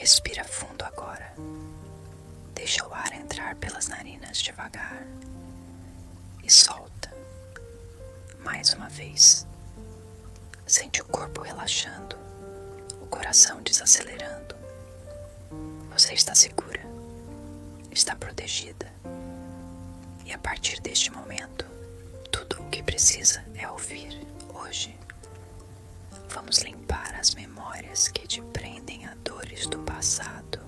Respira fundo agora. Deixa o ar entrar pelas narinas devagar e solta. Mais uma vez. Sente o corpo relaxando, o coração desacelerando. Você está segura, está protegida. E a partir deste momento, tudo o que precisa é ouvir hoje. Vamos limpar as memórias que te prendem a dores do passado,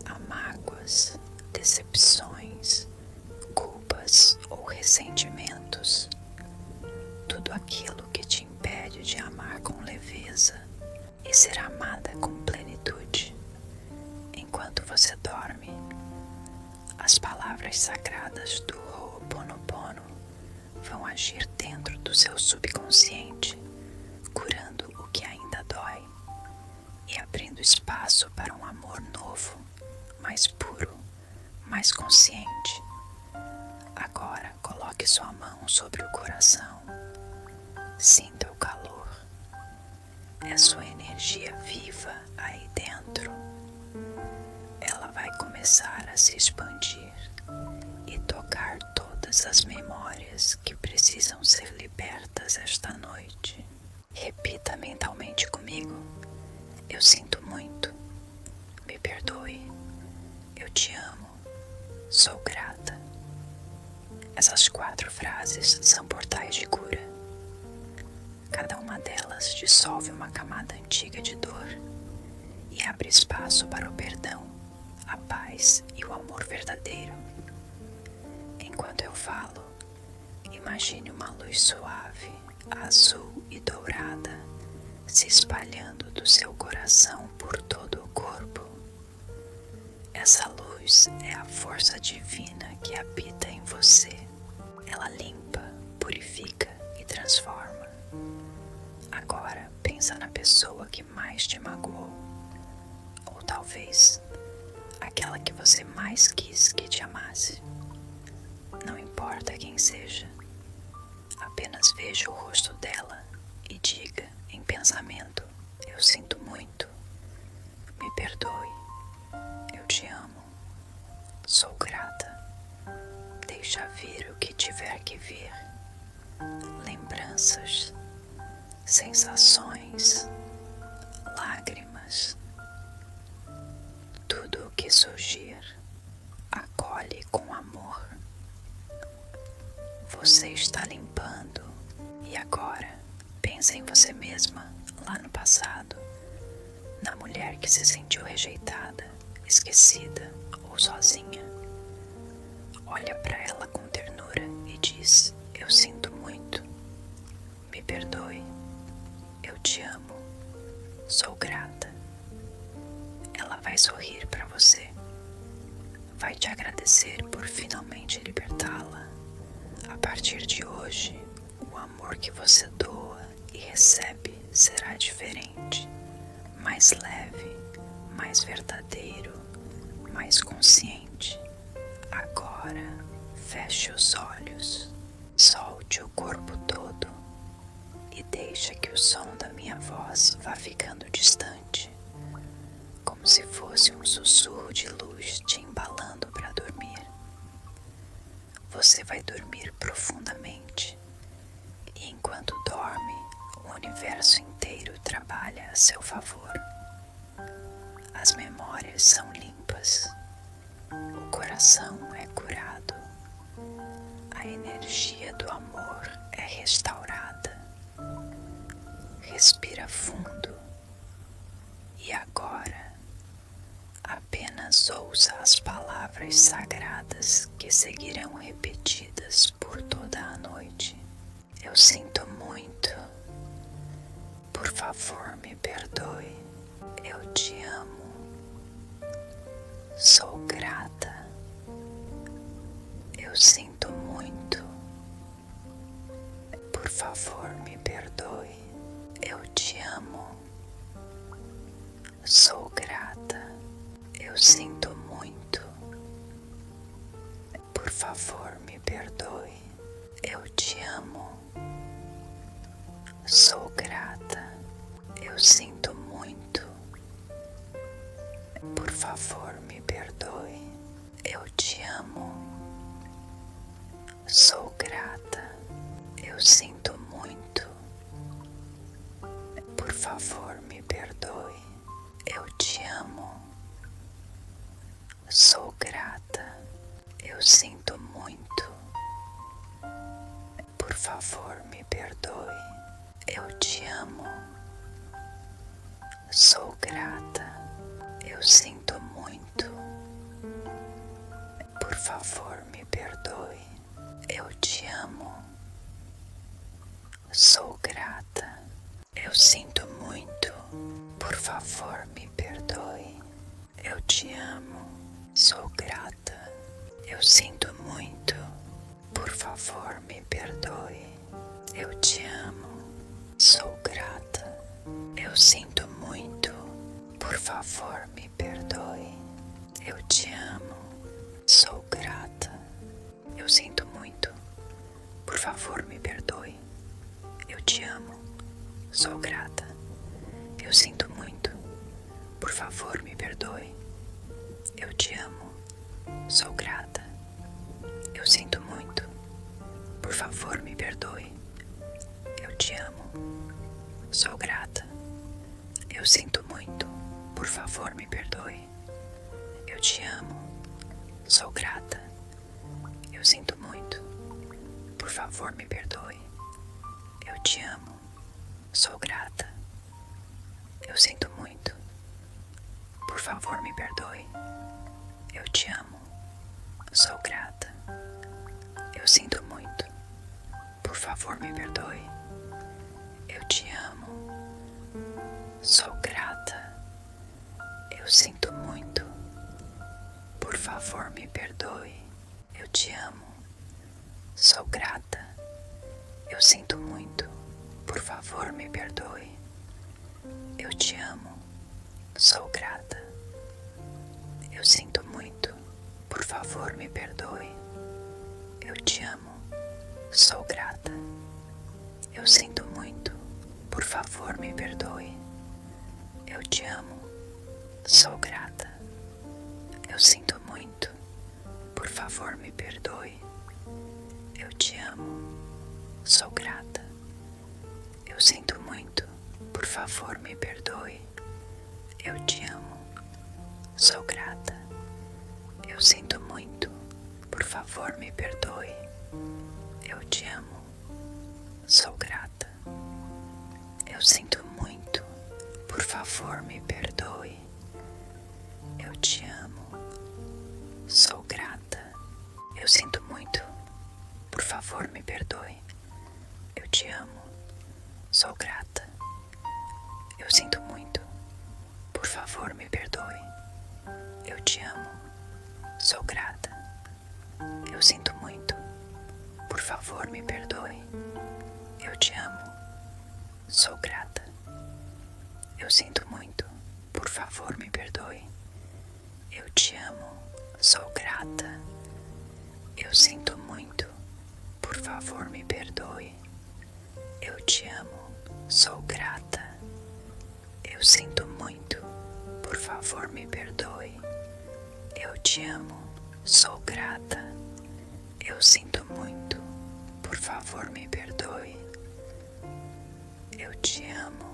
a mágoas, decepções, culpas ou ressentimentos. Tudo aquilo que te impede de amar com leveza e ser amada com plenitude. Enquanto você dorme, as palavras sagradas do Ho'oponopono vão agir dentro do seu subconsciente, curando o que ainda dói e abrindo espaço para um amor novo, mais puro, mais consciente. Agora coloque sua mão sobre o coração. Sinta o calor. É sua energia viva aí dentro. Ela vai começar a se expandir e tocar todas as memórias que precisam ser libertas esta noite. Repita mentalmente comigo. Eu sinto muito. Me perdoe. Eu te amo. Sou grata. Essas 4 frases são portais de cura. Cada uma delas dissolve uma camada antiga de dor e abre espaço para o perdão, a paz e o amor verdadeiro. Enquanto eu falo, imagine uma luz suave, azul e dourada se espalhando do seu coração por todo o corpo. Essa luz é a força divina que habita em você. Ela limpa, purifica e transforma. Agora pensa na pessoa que mais te magoou, ou talvez aquela que você mais quis que te amasse. Não importa quem seja, apenas veja o rosto dela e diga em pensamento: eu sinto muito, me perdoe, eu te amo, sou grata, deixa vir o que tiver que vir. Lembranças, sensações, lágrimas, tudo o que surgir, acolhe com amor. Você está limpando e agora pensa em você mesma lá no passado, na mulher que se sentiu rejeitada, esquecida ou sozinha. Olha para ela com ternura e diz: eu sinto muito, me perdoe, eu te amo, sou grata. Ela vai sorrir para você, vai te agradecer por finalmente libertá-la. A partir de hoje, o amor que você doa e recebe será diferente, mais leve, mais verdadeiro, mais consciente. Agora, feche os olhos, solte o corpo todo e deixa que o som da minha voz vá ficando distante, como se fosse um sussurro de luz te embalando para dormir. Você vai dormir profundamente e enquanto dorme, o universo inteiro trabalha a seu favor. As memórias são limpas, o coração é curado, a energia do amor é restaurada. Respira fundo e agora apenas ouça as palavras sagradas que seguirão repetidas por toda a noite. Eu sinto muito. Por favor, me perdoe. Eu te amo. Sou grata. Eu sinto muito. Por favor, me perdoe. Eu te amo. Sou grata. Eu sinto muito. Por favor, me perdoe. Eu te amo. Sou grata. Eu sinto muito. Por favor, me perdoe. Eu te amo. Sou grata. Eu sinto muito. Por favor, me perdoe. Eu te amo. Sou grata. Eu sinto muito. Por favor, me perdoe. Eu te amo. Sou grata. Eu sinto muito. Por favor, me perdoe. Eu te amo. Sou grata. Eu sinto muito. Por favor, me perdoe. Eu te amo. Sou grata. Eu sinto muito. Por favor, me perdoe. Eu te amo. Sou grata. Eu sinto muito. Por favor, me perdoe. Eu te amo. Sou grata. Eu sinto muito. Por favor, me perdoe. Eu te amo. Sou grata. Eu sinto muito. Por favor, me perdoe. Eu te amo. Sou grata. Eu sinto muito. Por favor, me perdoe. Eu te amo. Sou grata. Eu sinto muito. Por favor, me perdoe. Eu te amo. Sou grata. Eu sinto muito. Por favor, me perdoe. Eu te amo. Sou grata. Eu sinto muito. Por favor, me perdoe. Eu te amo. Sou grata. Eu sinto muito. Por favor, me perdoe. Eu te amo. Sou grata. Eu sinto muito. Por favor, me perdoe. Eu te amo. Sou grata. Eu sinto muito. Por favor, me perdoe. Eu te amo. Sou grata. Eu sinto muito. Por favor, me perdoe. Eu te amo. Sou grata. Eu sinto muito. Por favor, me perdoe. Eu te amo. Sou grata. Eu sinto muito. Por favor, me perdoe. Eu te amo. Sou grata. Eu sinto muito. Por favor, me perdoe. Eu te amo. Sou grata. Eu sinto muito. Por favor, me perdoe. Eu te amo. Sou grata. Eu sinto muito. Por favor, me perdoe. Eu te amo. Sou grata. Eu sinto muito. Por favor, me perdoe. Eu te amo. Sou grata. Eu sinto muito. Por favor, me perdoe. Eu te amo. Sou grata. Eu sinto muito. Por favor, me perdoe. Eu te amo. Sou grata. Eu sinto muito. Por favor, me perdoe. Eu te amo. Sou grata. Eu sinto muito. Por favor, me perdoe. Eu te amo. Sou grata. Eu sinto muito. Por favor, me perdoe. Eu te amo. Sou grata. Eu sinto muito. Por favor, me perdoe. Eu te amo.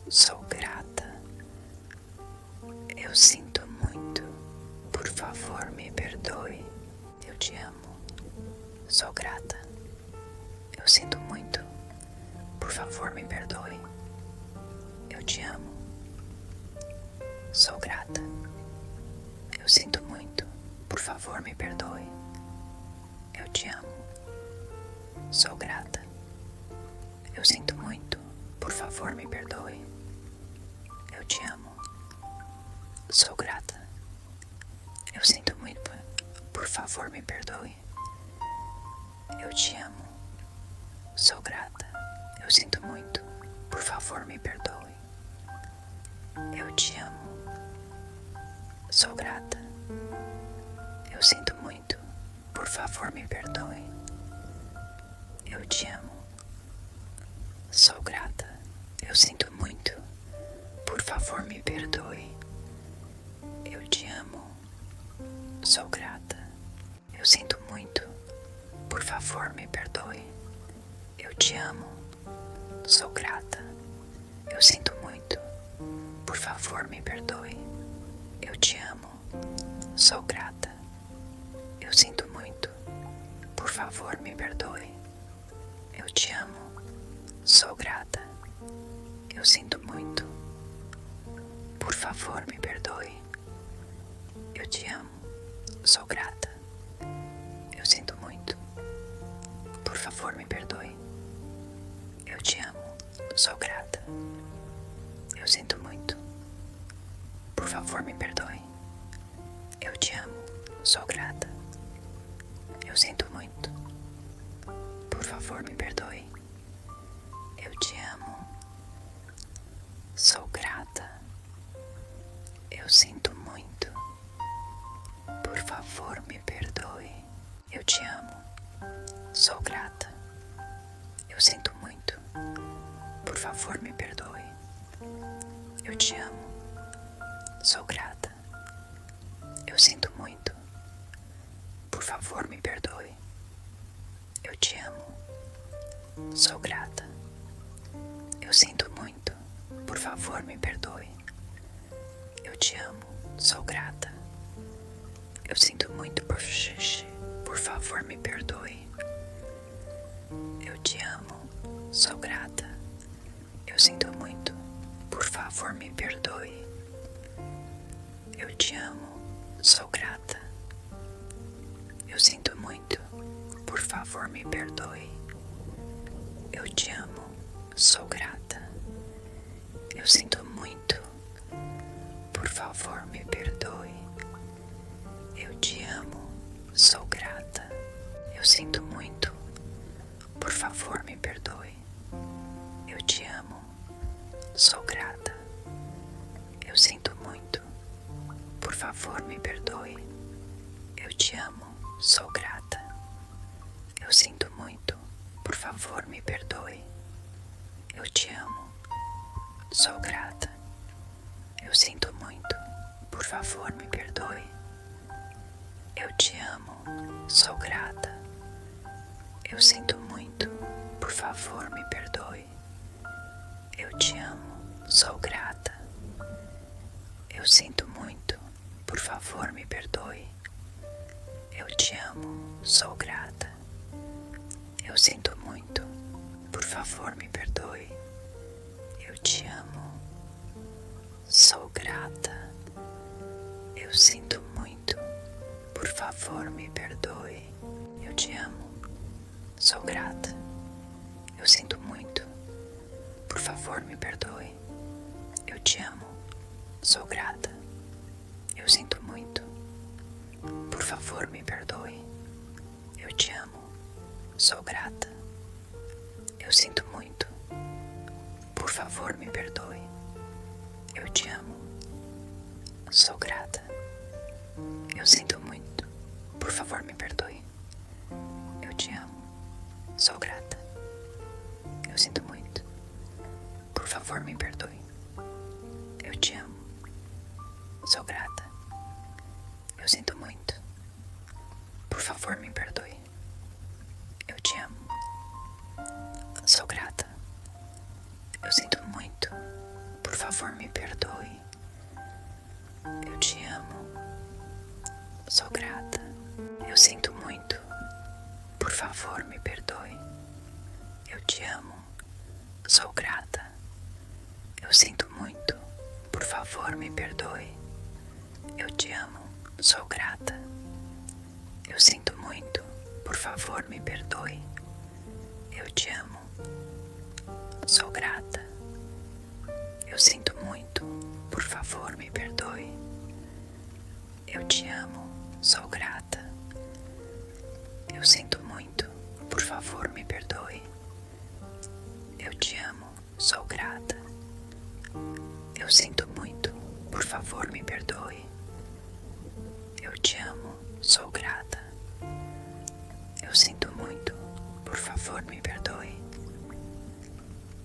Sou grata. Eu sinto muito. Por favor, me perdoe. Eu te amo. Sou grata. Eu sinto muito. Por favor, me perdoe. Eu te amo. Sou grata. Eu sinto muito. Por favor, me perdoe. Eu te amo. Sou grata. Eu sinto muito. Por favor, me perdoe. Eu te amo. Sou grata. Eu sinto muito. Por favor, me perdoe. Eu te amo. Sou grata. Eu sinto muito. Por favor, me perdoe. Eu te amo. Sou grata. Eu sinto muito. Por favor, me perdoe. Eu te amo. Sou grata. Eu sinto muito. Por favor, me perdoe. te amo, sou grata. Eu sinto muito, por favor me perdoe. Eu te amo, sou grata. Eu sinto muito, por favor me perdoe. Eu te amo, sou grata. Eu sinto muito, por favor me perdoe. Eu te amo, sou grata. Eu sinto muito, por favor me perdoe. Eu te amo, sou grata. Eu sinto muito, por favor me perdoe. Eu te amo, sou grata. Eu sinto muito, por favor me perdoe. Eu te amo, sou grata. Eu sinto muito, por favor me perdoe. Eu te amo, sou grata. Eu sinto muito, por favor me perdoe. Eu te amo, sou grata. Eu sinto muito, por favor me perdoe. Eu te amo, sou grata. Eu sinto muito, por favor me perdoe. Eu te amo, sou grata. Eu sinto muito, por favor me perdoe. Eu te amo, sou grata. Eu sinto muito, por favor me perdoe. Eu te amo, sou grata. Eu sinto muito, por favor me perdoe. Eu te amo, sou grata. Eu sinto muito, por favor me perdoe. Eu te amo, sou grata. Eu sinto muito, por favor me perdoe. Eu te amo, sou grata. Eu sinto muito, por favor me perdoe. Eu te amo, sou grata. Eu sinto muito, por favor me perdoe. Eu te amo, sou grata. Eu sinto muito, por favor me perdoe. Eu te amo, sou grata. Eu sinto muito, por favor me perdoe. Eu te amo, sou grata. Eu sinto muito, por favor me perdoe. Eu te amo, sou grata. Eu sinto muito, por favor me perdoe. Eu te amo, sou grata. Eu sinto muito, por favor me perdoe. Eu te amo, sou grata. Eu sinto muito, por favor me perdoe. Eu te amo, sou grata. Eu sinto muito, por favor me perdoe. Eu te amo, sou grata. Eu sinto muito, por favor me perdoe. Eu te amo, sou grata. Eu sinto muito, por favor me perdoe. Eu te amo, sou grata. Eu sinto muito, por favor me perdoe. Eu te amo, sou grata. Eu sinto muito, por favor me perdoe. Eu te amo, sou grata. Eu sinto muito, por favor me perdoe. Eu te amo, sou grata. Eu sinto muito, por favor me perdoe. Eu te amo, sou grata. Eu sinto muito, por favor me perdoe. Eu te amo, sou grata. Eu sinto muito, por favor me perdoe. Eu te amo, sou grata. Eu sinto muito, por favor me perdoe. Eu te amo, sou grata. Eu sinto muito, por favor me perdoe. Eu te amo, sou grata. Eu sinto muito, por favor me perdoe. Eu te amo, sou grata. Eu sinto muito, por favor me perdoe.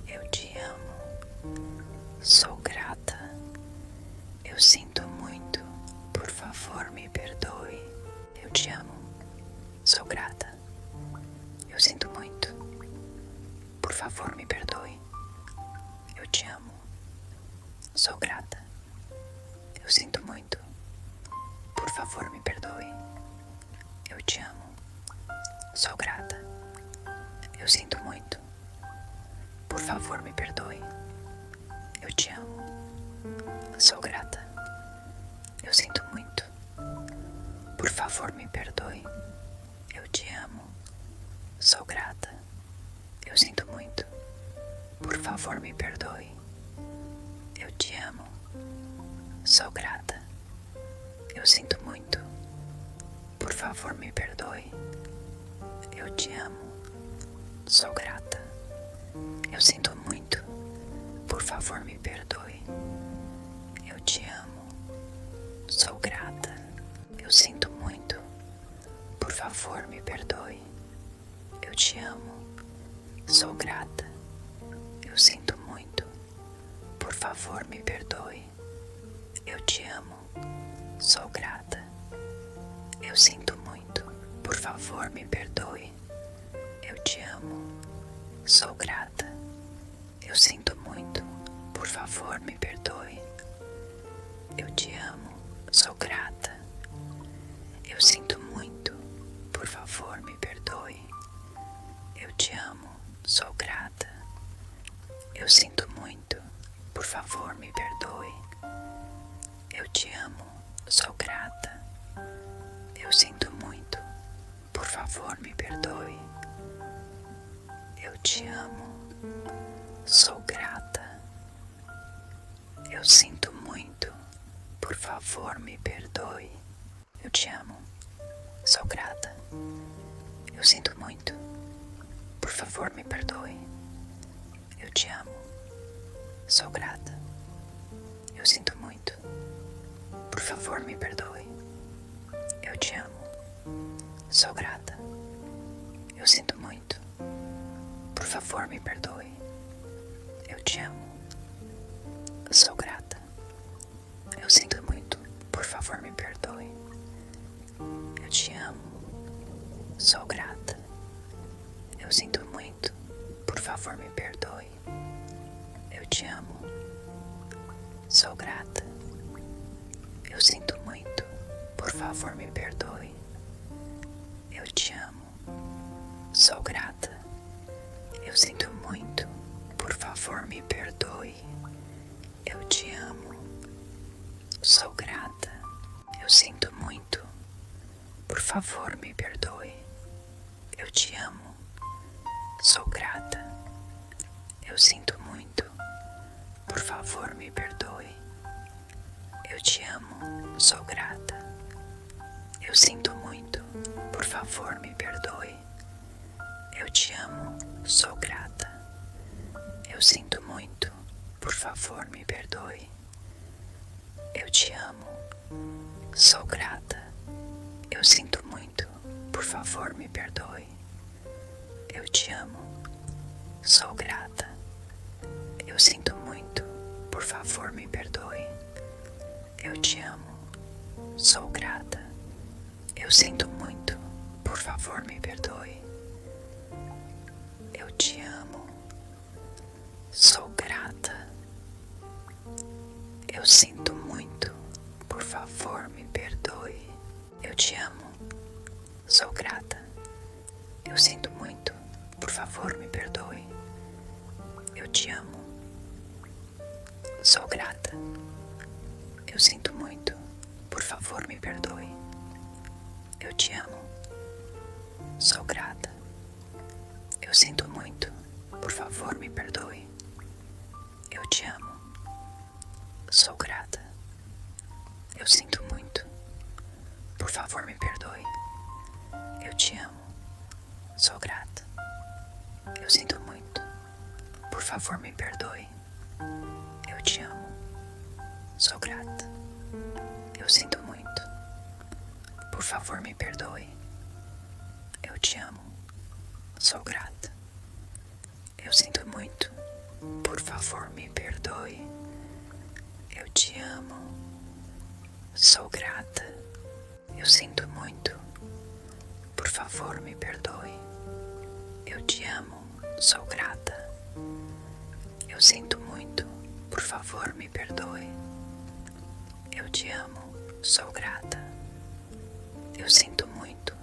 Eu te amo, sou grata. Eu sinto muito, por favor me perdoe. Eu te amo, sou grata. Eu sinto muito, Sou grata. Eu sinto muito. Por favor, me perdoe. Eu te amo. Sou grata. Eu sinto muito. Por favor, me perdoe. Eu te amo. Sou grata. Eu sinto muito. Por favor, me perdoe. Eu te amo. Sou grata. Eu sinto muito. Por favor, me perdoe. Eu te amo. Sou grata. Eu sinto muito. Por favor, me perdoe. Eu te amo. Sou grata. Eu sinto muito. Por favor, me perdoe. Eu te amo. Sou grata. Eu sinto muito. Por favor, me perdoe. Eu te amo. Sou grata. Eu sinto muito. Por favor, me perdoe. Eu te amo. Sou grata. Eu sinto muito. Por favor, me perdoe. Eu te amo. Sou grata. Eu sinto muito. Por favor, me perdoe. Eu te amo. Sou grata. Eu sinto muito. Por favor, me perdoe. Eu te amo. Sou grata. Eu sinto muito. Por favor, me perdoe. Eu te amo. Sou grata. Eu sinto muito. Por favor, me perdoe. Eu te amo. Sou grata. Eu sinto muito. Por favor, me perdoe. Eu te amo. Sou grata. Eu sinto muito. Por favor, me perdoe. Eu te amo. Sou grata. Eu sinto muito. Por favor, me perdoe. Eu te amo. Sou grata. Eu sinto muito. Por favor, me perdoe. Eu te amo. Sou grata. Eu sinto muito. Por favor, me perdoe. Eu te amo. Sou grata. Eu sinto muito. Por favor, me perdoe. Eu te amo. Sou grata. Eu sinto muito. Por favor, me perdoe. Eu te amo. Sou grata. Eu sinto muito. Por favor, me perdoe. Eu te amo. Sou grata. Eu sinto muito. Por favor, me perdoe. Eu te amo. Sou grata. Eu sinto muito. Por favor, me perdoe. Eu te amo. Sou grata. Eu sinto muito. Por favor, me perdoe. Eu te amo. Sou grata. Eu sinto muito. Por favor, me perdoe. Eu te amo. Sou grata. Eu sinto muito. Por favor, me perdoe. Eu te amo. Sou grata. Eu sinto muito. Por favor, me perdoe. Eu te amo. Sou grata. Eu sinto muito. Por favor, me perdoe. Eu te amo. Sou grata. Eu sinto muito. Por favor, me perdoe. Eu te amo. Sou grata. Eu sinto muito. Por favor, me perdoe. Eu te amo. Sou grata. Eu sinto muito. Por favor, me perdoe. Eu te amo. Sou grata. Eu sinto muito. Por favor, me perdoe. Eu te amo. Sou grata. Eu sinto muito. Por favor, me perdoe. Eu te amo. Sou grata. Eu sinto muito. Por favor, me perdoe. Eu te amo. Sou grata. Eu sinto muito. Por favor, me perdoe. Eu te amo. Sou grata. Eu sinto muito. Por favor, me perdoe. Eu te amo. Sou grata. Eu sinto muito. Por favor, me perdoe. Eu te amo. Sou grata. Eu sinto muito. por favor me perdoe. Eu te amo, sou grata. Eu sinto muito,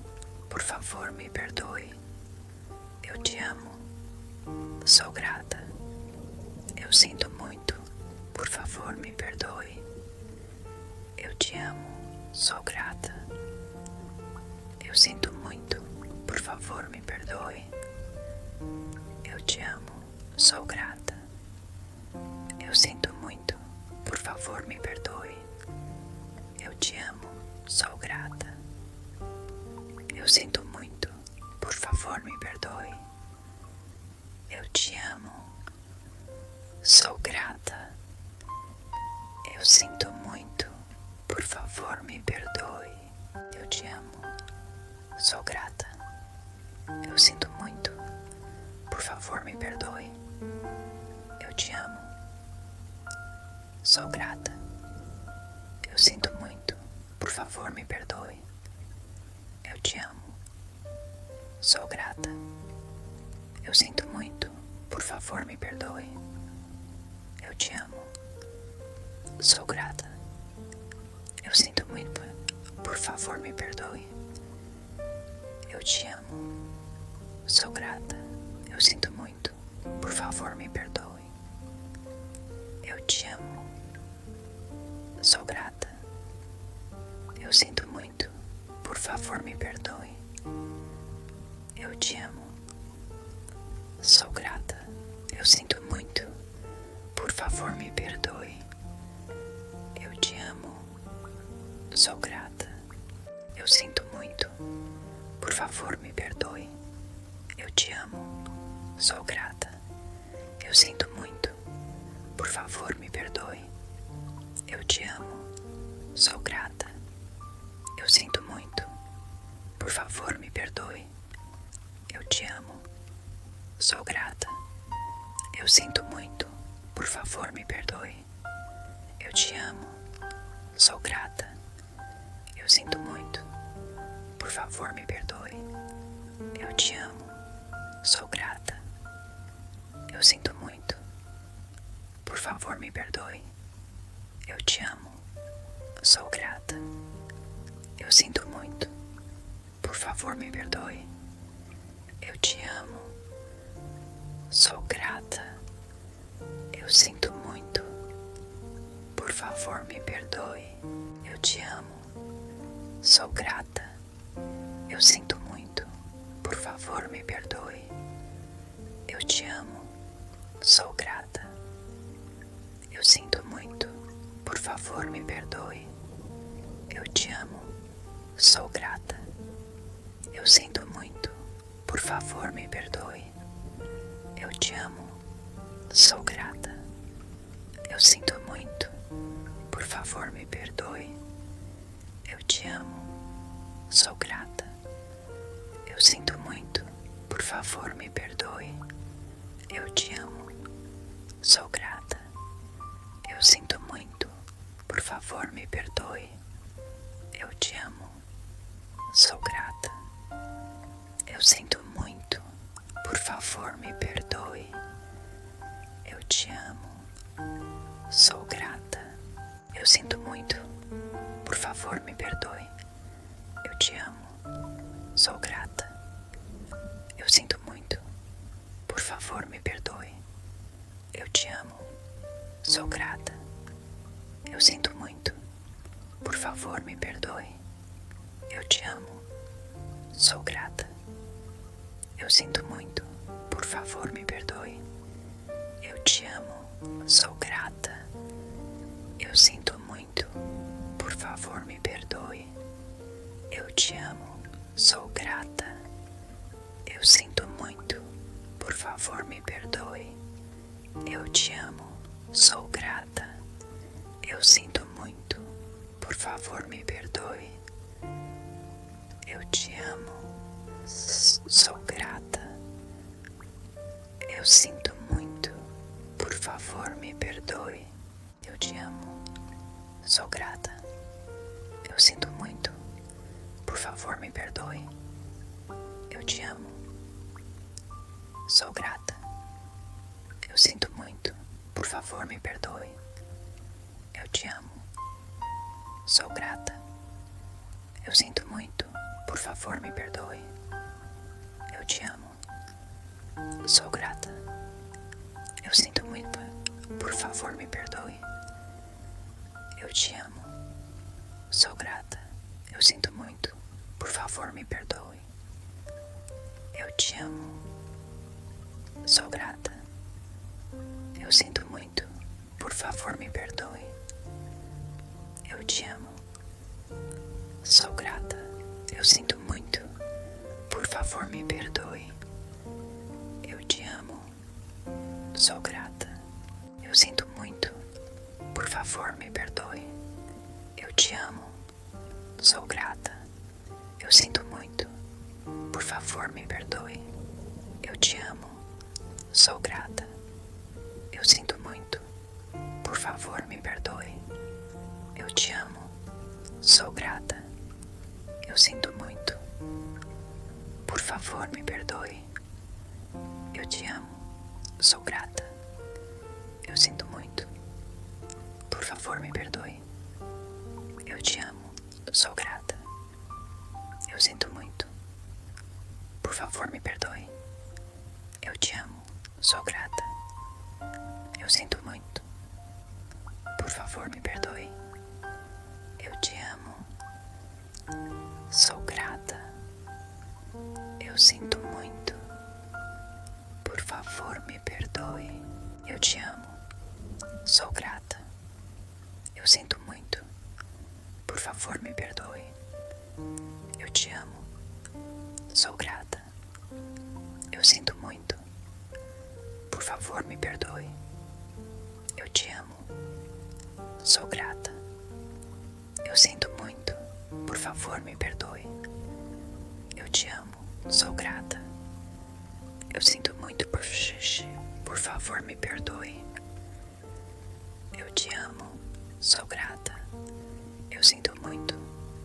por favor me perdoe. Eu te amo, sou grata. Eu sinto muito, por favor me perdoe. Eu te amo, sou grata. Eu sinto muito, por favor me perdoe. Eu te amo, sou grata. Eu sinto muito, por favor me perdoe. Eu te amo, sou grata. Eu sinto muito, por favor me perdoe. Eu te amo, sou grata. Eu sinto muito, por favor me perdoe. Eu te amo, sou grata. Eu sinto muito, por favor me perdoe. Eu te amo, sou grata. Eu sinto muito, por favor me perdoe. Eu te amo, sou grata. Eu sinto muito, por favor me perdoe. Eu te amo, sou grata. Eu sinto muito, por favor me perdoe. Eu te amo, sou grata. Eu sinto muito, por favor me perdoe. Eu te amo, sou grata. Eu sinto muito, por favor me perdoe. Eu te amo, sou grata. Eu sinto muito, por favor me perdoe. Eu te amo, sou grata. Eu sinto muito, por favor me perdoe. Eu te amo, sou grata. Eu sinto muito, por favor me perdoe. Eu te amo, sou grata. Eu sinto muito, por favor me perdoe. Eu te amo, sou grata. Eu sinto muito, por favor me perdoe. Eu te amo, sou grata. Eu sinto muito, por favor me perdoe. Eu te amo, sou grata. Eu sinto muito, por favor me perdoe. Eu te amo, sou grata. Eu sinto muito, por favor me perdoe. Eu te amo, sou grata. Eu sinto muito, por favor me perdoe. Eu te amo, sou grata. Eu sinto muito, por favor me perdoe. Eu te amo, sou grata. Eu sinto muito, por favor me perdoe. Eu te amo, sou grata. Eu sinto muito, por favor me perdoe. Eu te amo, sou grata. Eu sinto muito, por favor me perdoe. Eu te amo, sou grata. Eu sinto muito, por favor me perdoe. Eu te amo, sou grata. Eu sinto muito, por favor me perdoe. Eu te amo, sou grata. Eu sinto muito, por favor me perdoe. Eu te amo, sou grata. Eu sinto muito, por favor me perdoe. Eu te amo, sou grata. Eu sinto muito, por favor me perdoe. Eu te amo, sou grata. Eu sinto muito, por favor me perdoe. Eu te amo, sou grata. Eu sinto muito, por favor me perdoe. Eu te amo, sou grata. Eu sinto muito, por favor me perdoe. Eu te amo, sou grata. Eu sinto muito, por favor me perdoe. Eu te amo, sou grata. Eu sinto muito, por favor me perdoe. Eu te amo, sou grata. Eu sinto muito, por favor me perdoe. Eu te amo, sou grata. Eu sinto muito, por favor me perdoe. Eu te amo, sou grata. Eu sinto muito, Por favor, me perdoe. Eu te amo. Sou grata. Eu sinto muito. Por favor, me perdoe. Eu te amo. Sou grata. Eu sinto muito. Por favor, me perdoe. Eu te amo. Sou grata. Eu sinto muito. Por favor, me perdoe. Eu te amo. Sou grata. Eu sinto muito. Por favor, me perdoe. Eu te amo. Sou grata. Eu sinto muito. Por favor, me perdoe. Eu te amo. Sou grata. Eu sinto muito. Por favor, me perdoe. Eu te amo. Sou grata. Eu sinto muito. Por favor, me perdoe. Eu te amo. Sou grata. Eu sinto muito. Por favor, me perdoe. Eu te amo. Sou grata. Eu sinto muito. Por favor, me perdoe. Eu te amo. Sou grata. Eu sinto muito. Por favor, me perdoe. Eu te amo. Sou grata. Eu sinto muito. Por favor, me perdoe. Eu te amo. Sou grata. Eu sinto muito. Por favor, me perdoe. Eu te amo. Sou grata. Eu sinto muito. Por favor, me perdoe. Eu te amo. Sou grata. Eu sinto muito. Por favor, me perdoe. Eu te amo. Sou grata. Eu sinto muito. Por favor, me perdoe. Eu te amo. Sou grata. Eu sinto muito. Por favor, me perdoe. Eu te amo. Sou grata. Eu sinto muito por xixi. Por favor, me perdoe. Eu te amo. Sou grata. Eu sinto muito.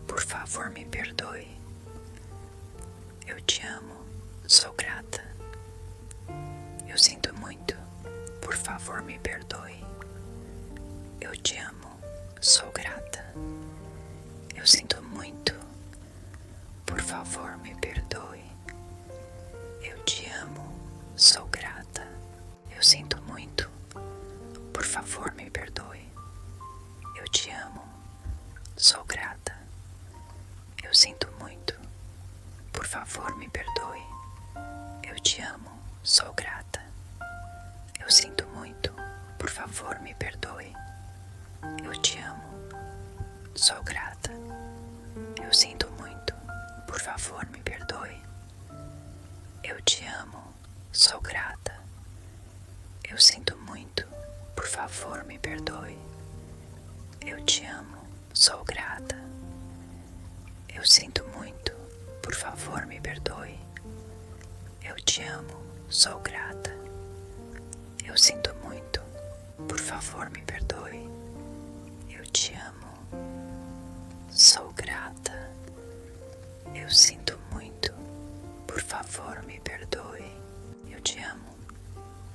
Por favor, me perdoe. Eu te amo. Sou grata. Eu sinto muito. Por favor, me perdoe. Eu te amo. Sou grata. Eu sinto muito. Por favor, me perdoe. Eu te amo. Sou grata. Eu sinto muito. Por favor, me perdoe. Eu te amo. Sou grata. Eu sinto muito. Por favor, me perdoe. Eu te amo. Sou grata. Eu sinto muito. Por favor, me perdoe. Eu te amo. Sou grata. Eu sinto muito. Por favor, me perdoe. Eu te amo. Sou grata. Eu sinto muito. Por favor, me perdoe. Eu te amo. Sou grata. Eu sinto muito. Por favor, me perdoe. Eu te amo. Sou grata. Eu sinto muito. Por favor, me perdoe. Eu te amo. Sou grata. Eu sinto muito. Por favor, me perdoe. Eu te amo.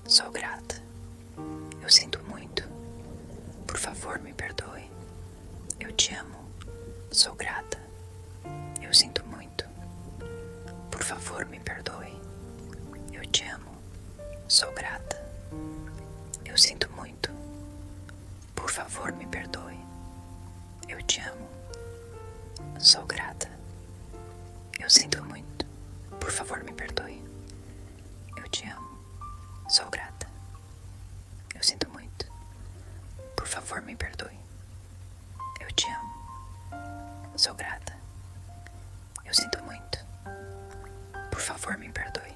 Sou grata. Eu sinto muito. Por favor, me perdoe. Eu te amo. Sou grata. Eu sinto muito. Por favor, me perdoe. Eu te amo. Sou grata. Eu sinto muito. Por favor, me perdoe. Eu te amo. Sou grata. Eu sinto muito. Por favor, me perdoe. Eu te amo. Sou grata. Eu sinto muito. Por favor, me perdoe. Eu te amo. Sou grata. Eu sinto muito. Por favor, me perdoe.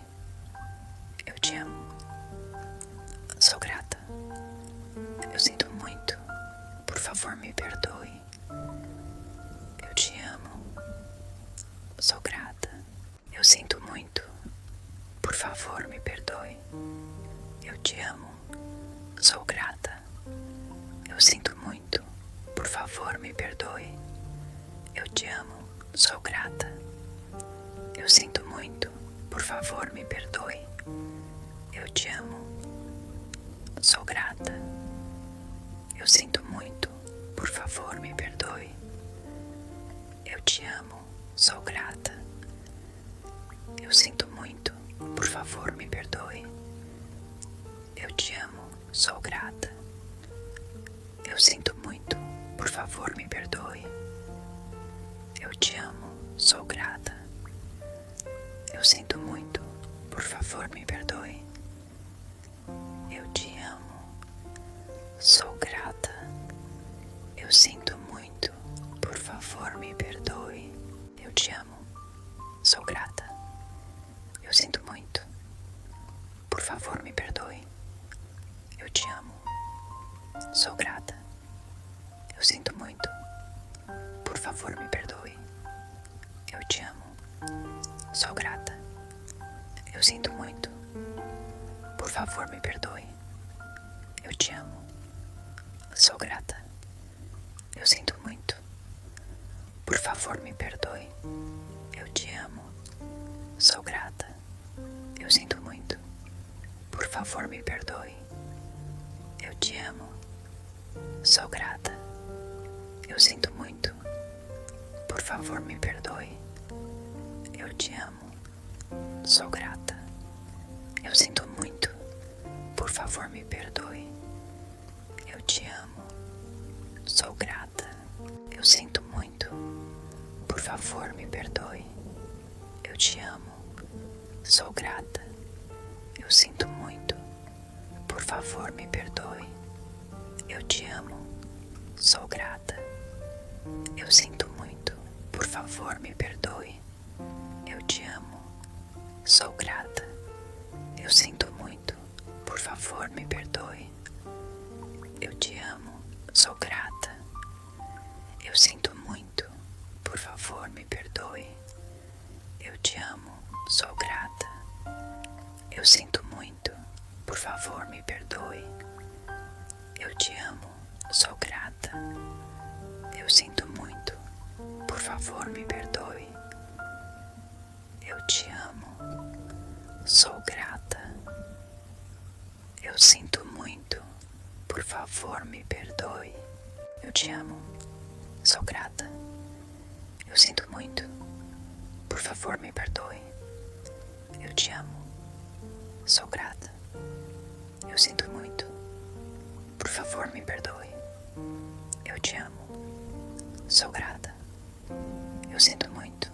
Eu te amo. Sou grata. Eu sinto muito. Por favor, me perdoe. Eu te amo. Sou grata. Eu sinto muito. Por favor, me perdoe. Eu te amo. Sou grata. Eu sinto muito. Por favor, me perdoe. Eu te amo. Sou grata. Eu sinto muito. Por favor, me perdoe. Eu te amo. sou grata. Eu sinto muito, por favor, me perdoe. Eu te amo, sou grata. Eu sinto muito, por favor, me perdoe. Eu te amo, sou grata. Eu sinto muito, por favor, me perdoe. Eu te amo, sou grata. Eu sinto muito, por favor, me perdoe. Eu te amo, sou grata. Eu sinto muito, por favor, me perdoe. Eu te amo, sou grata. Eu sinto muito, por favor, me perdoe. Eu te amo, sou grata. Eu sinto muito, por favor, me perdoe. Eu te amo, sou grata. Eu sinto muito, por favor, me perdoe. Eu te amo, sou grata. Eu sinto muito, por favor, me perdoe. Eu te amo, sou grata. Eu sinto muito, por favor, me perdoe. Eu te amo, sou grata. Eu sinto muito, por favor, me perdoe. Eu te amo, sou grata. Eu sinto muito, por favor, me perdoe. Eu te amo, sou grata. Eu sinto muito, por favor, me perdoe. Eu te amo, sou grata. Eu sinto muito, por favor, me perdoe. Eu te amo, sou grata. Eu sinto muito, por favor, me perdoe. Eu te amo, sou grata. Eu sinto muito, por favor, me perdoe. Eu te amo, sou grata. Eu sinto muito, por favor, me perdoe. Eu te amo, sou grata. Eu sinto muito, por favor, me perdoe. Eu te amo, sou grata. Eu sinto muito, por favor, me perdoe. Eu te amo, sou grata. Eu sinto muito, por favor, me perdoe. Eu te amo, sou grata. Eu sinto muito, por favor, me perdoe. Eu te amo, sou grata. Eu sinto muito, por favor, me perdoe. Eu te amo, sou grata. Eu sinto muito,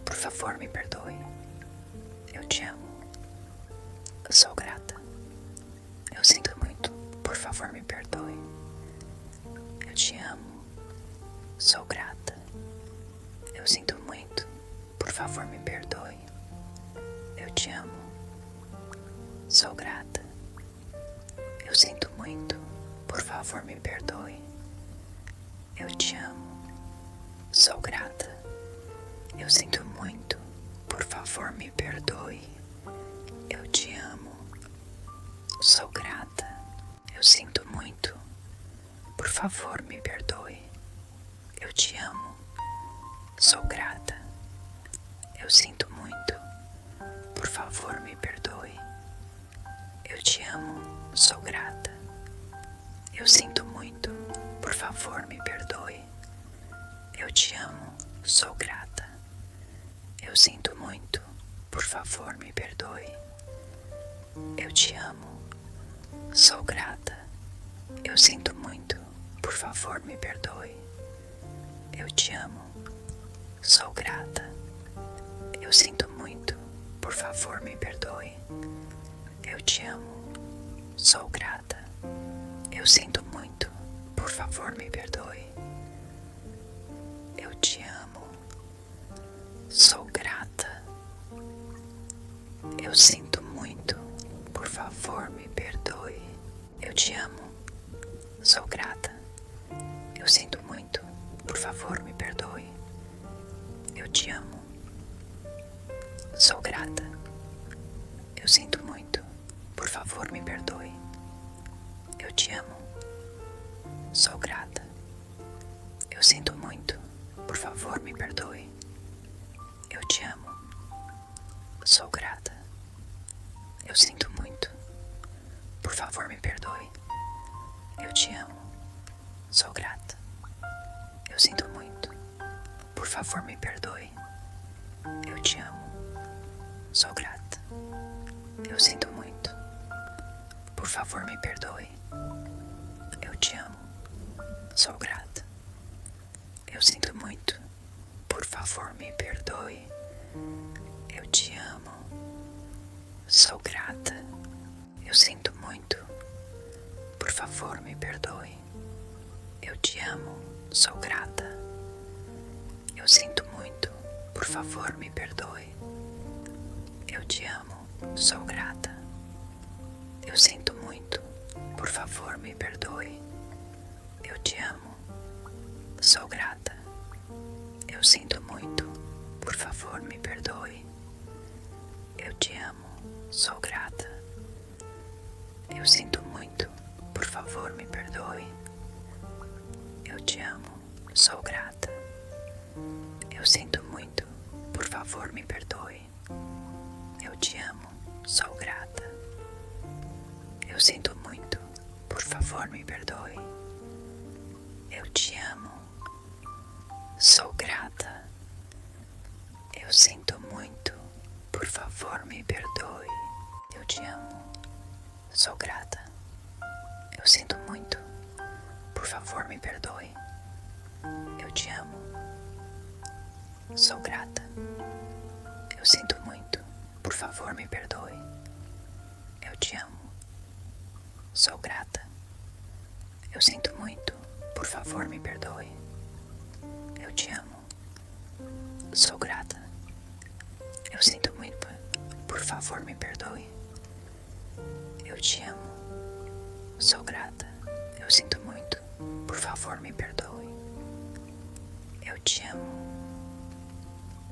por favor, me perdoe. Eu te amo, sou grata. Eu sinto muito, por favor, me perdoe. Eu te amo, sou grata. Eu sinto muito, por favor, me perdoe. Eu te amo, sou grata. Eu sinto muito, por favor, me perdoe. Eu te amo, sou grata. Eu sinto muito, por favor, me perdoe. Eu te amo, sou grata. Eu sinto muito, por favor, me perdoe. Eu te amo, sou grata. Eu sinto muito, por favor, me perdoe. Eu te amo, sou grata. Eu sinto muito, por favor, me perdoe. Eu te amo, sou grata. Eu sinto muito, por favor, me perdoe. Eu te amo, sou grata. Eu sinto muito, por favor, me perdoe. Eu te amo, sou grata. Eu sinto muito, por favor, me perdoe. Eu te amo, sou grata. Eu sinto muito, por favor, me perdoe. Eu te amo, sou grata. Eu sinto muito, por favor, me perdoe. Eu te amo, sou grata. Eu sinto muito, por favor, me perdoe. Eu te amo, sou grata. Eu sinto muito, por favor, me perdoe. Eu te amo, sou grata. Eu sinto muito, por favor, me perdoe. Eu te amo, sou grata. Eu sinto muito, por favor, me Sou grata. Eu sinto muito. Por favor, me perdoe. Eu te amo. Sou grata. Eu sinto muito. Por favor, me perdoe. Eu te amo. Sou grata. Eu sinto muito. Por favor, me perdoe. Eu te amo. Sou grata. Eu sinto muito. Por favor, me perdoe. Eu te amo. Sou grata. Eu sinto muito. Por favor, me perdoe. Eu te amo. Sou grata. Eu sinto muito. Por favor, me perdoe. Eu te amo. Sou grata. Eu sinto muito. Por favor, me perdoe. Eu te amo. Sou grata. Eu sinto muito. Por favor, me perdoe. Eu te amo. Sou grata. Eu sinto muito. Por favor, me perdoe. Eu te amo. Sou grata. Eu sinto muito. Por favor, me perdoe. Eu te amo. Sou grata. Eu sinto muito. Por favor, me perdoe. Eu te amo. Sou grata. Eu sinto muito. Por favor, me perdoe. Eu te amo. Sou grata. Eu sinto muito. Por favor, me perdoe. Eu te amo. Sou grata. Eu sinto muito. Por favor, me perdoe. Eu te amo. Sou grata. Eu sinto muito. Por favor, me perdoe. Eu te amo. Sou grata. Eu sinto muito. Por favor, me perdoe. Eu te amo.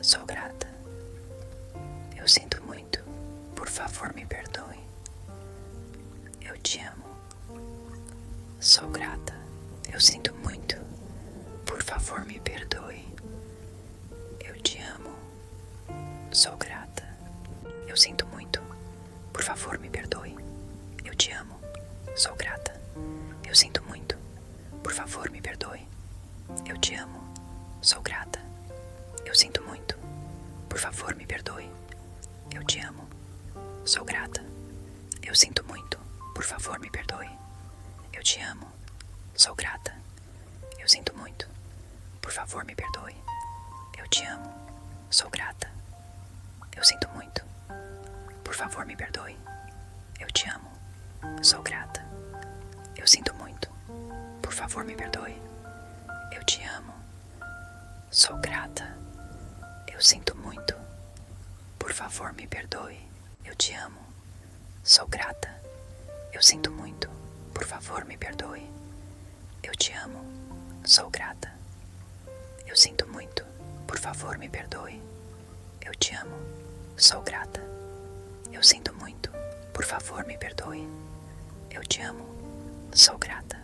Sou grata. Eu sinto muito. Por favor, me perdoe. Eu te amo. Sou grata. Eu sinto muito. Por favor, me perdoe. Eu te amo. Sou grata. Eu sinto muito. Por favor, me perdoe. Eu te amo. Sou grata. Eu sinto muito. Por favor, me perdoe. Eu te amo. Sou grata. Eu sinto muito. Por favor, me perdoe. Eu te amo. Sou grata. Eu sinto muito. Por favor, me perdoe. Eu te amo. Sou grata. Eu sinto muito. Por favor, me perdoe. Eu te amo. Sou grata. Eu sinto muito. Por favor, me perdoe. Eu te amo. Sou grata. Eu sinto muito. Por favor, me perdoe. Eu te amo. Sou grata. Eu sinto muito. Por favor, me perdoe. Eu te amo. Sou grata. Eu sinto muito. Por favor, me perdoe. Eu te amo. Sou grata. Eu sinto muito. Por favor, me perdoe. Eu te amo. Sou grata. Eu sinto muito. Por favor, me perdoe. Eu te amo. Sou grata.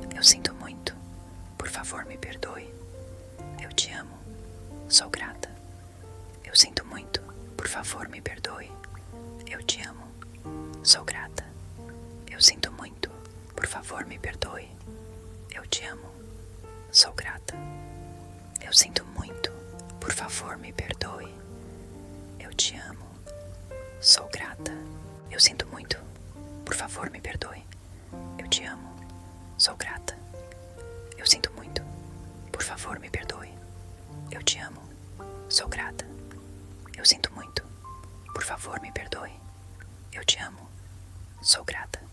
Eu sinto muito. Por favor, me perdoe. Eu te amo. Sou grata. Eu sinto muito. Por favor, me perdoe. Eu te amo. Sou grata. Eu sinto muito. Por favor, me perdoe. Eu te amo. Sou grata. Eu sinto muito. Por favor, me perdoe. Eu te amo. Sou grata. Eu sinto muito. Por favor, me perdoe. Eu te amo. Sou grata. Eu sinto muito. Por favor, me perdoe. Eu te amo. Sou grata. Eu sinto muito. Por favor, me perdoe. Eu te amo. Sou grata.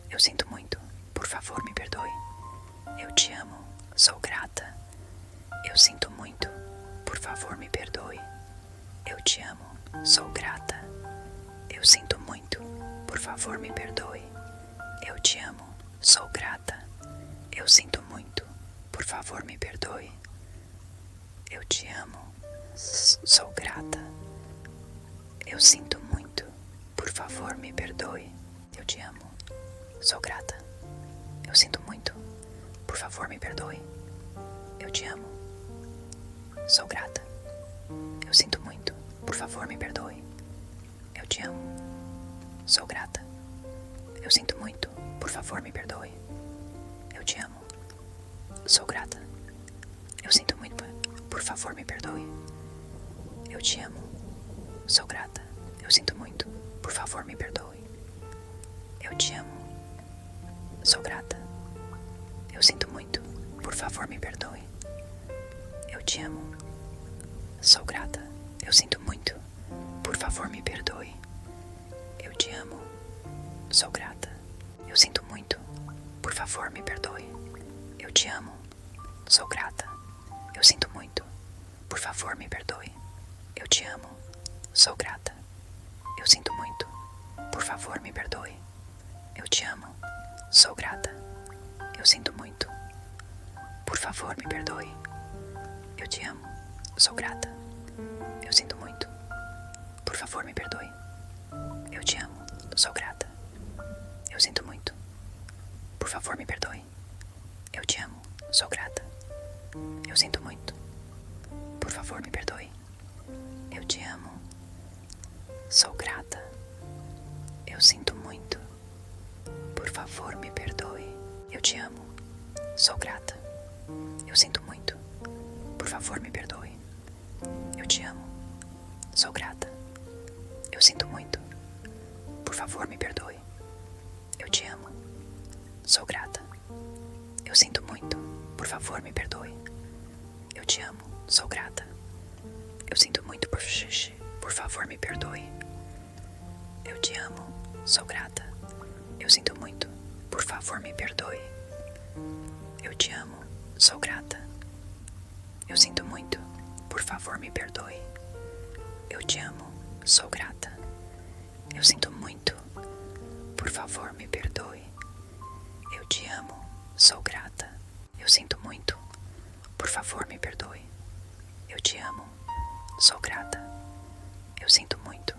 Eu sinto muito. Por favor, me perdoe. Eu te amo. Sou grata. Eu sinto muito. Por favor, me perdoe. Eu te amo. Sou grata. Eu sinto muito. Por favor, me perdoe. Eu te amo. Sou grata. Eu sinto muito. Por favor, me perdoe. Eu te amo. Sou grata. Eu sinto muito. Por favor, me perdoe. Eu te amo. Sou grata. Eu sinto muito. Por favor, me perdoe. Eu te amo. Sou grata. Eu sinto muito. Por favor, me perdoe. Eu te amo. Sou grata. Eu sinto muito. Por favor, me perdoe. Eu te amo. Sou grata. Eu sinto muito. Por favor, me perdoe. Eu te amo. Sou grata. Eu sinto muito. Por favor, me perdoe. Eu te amo. Sou grata. Eu sinto muito. Por favor, me perdoe. Eu te amo. Sou grata. Eu sinto muito. Por favor, me perdoe. Eu te amo. Sou grata. Eu sinto muito. Por favor, me perdoe. Eu te amo. Sou grata. Eu sinto muito. Por favor, me perdoe. Eu te amo. Sou grata. Eu sinto muito. Por favor, me perdoe. Eu te amo. Sou grata. Eu sinto muito. Por favor, me perdoe. Eu te amo. Sou grata. Eu sinto muito. Por favor, me perdoe. Eu te amo. Sou grata. Eu sinto muito. Por favor, me perdoe. Eu te amo. Sou grata. Eu sinto muito. Por favor, me perdoe. Eu te amo. Sou grata. Eu sinto muito. Por favor, me perdoe. Eu te amo. Sou grata. Eu sinto muito. Por favor, me perdoe. Eu te amo. Sou grata. Eu sinto muito. Por favor, me perdoe. Eu te amo. Sou grata. Eu sinto muito. Por favor, me perdoe. Eu te amo. Sou grata. Eu sinto muito. Por favor, me perdoe. Eu te amo. Sou grata. Eu sinto muito. Por favor, me perdoe. Eu te amo. Sou grata. Eu sinto muito. Por favor, me perdoe. Eu te amo. Sou grata. Eu sinto muito. Por favor, me perdoe. Eu te amo. Sou grata. Eu sinto muito. Por favor, me perdoe. Eu te amo. Sou grata. Eu sinto muito.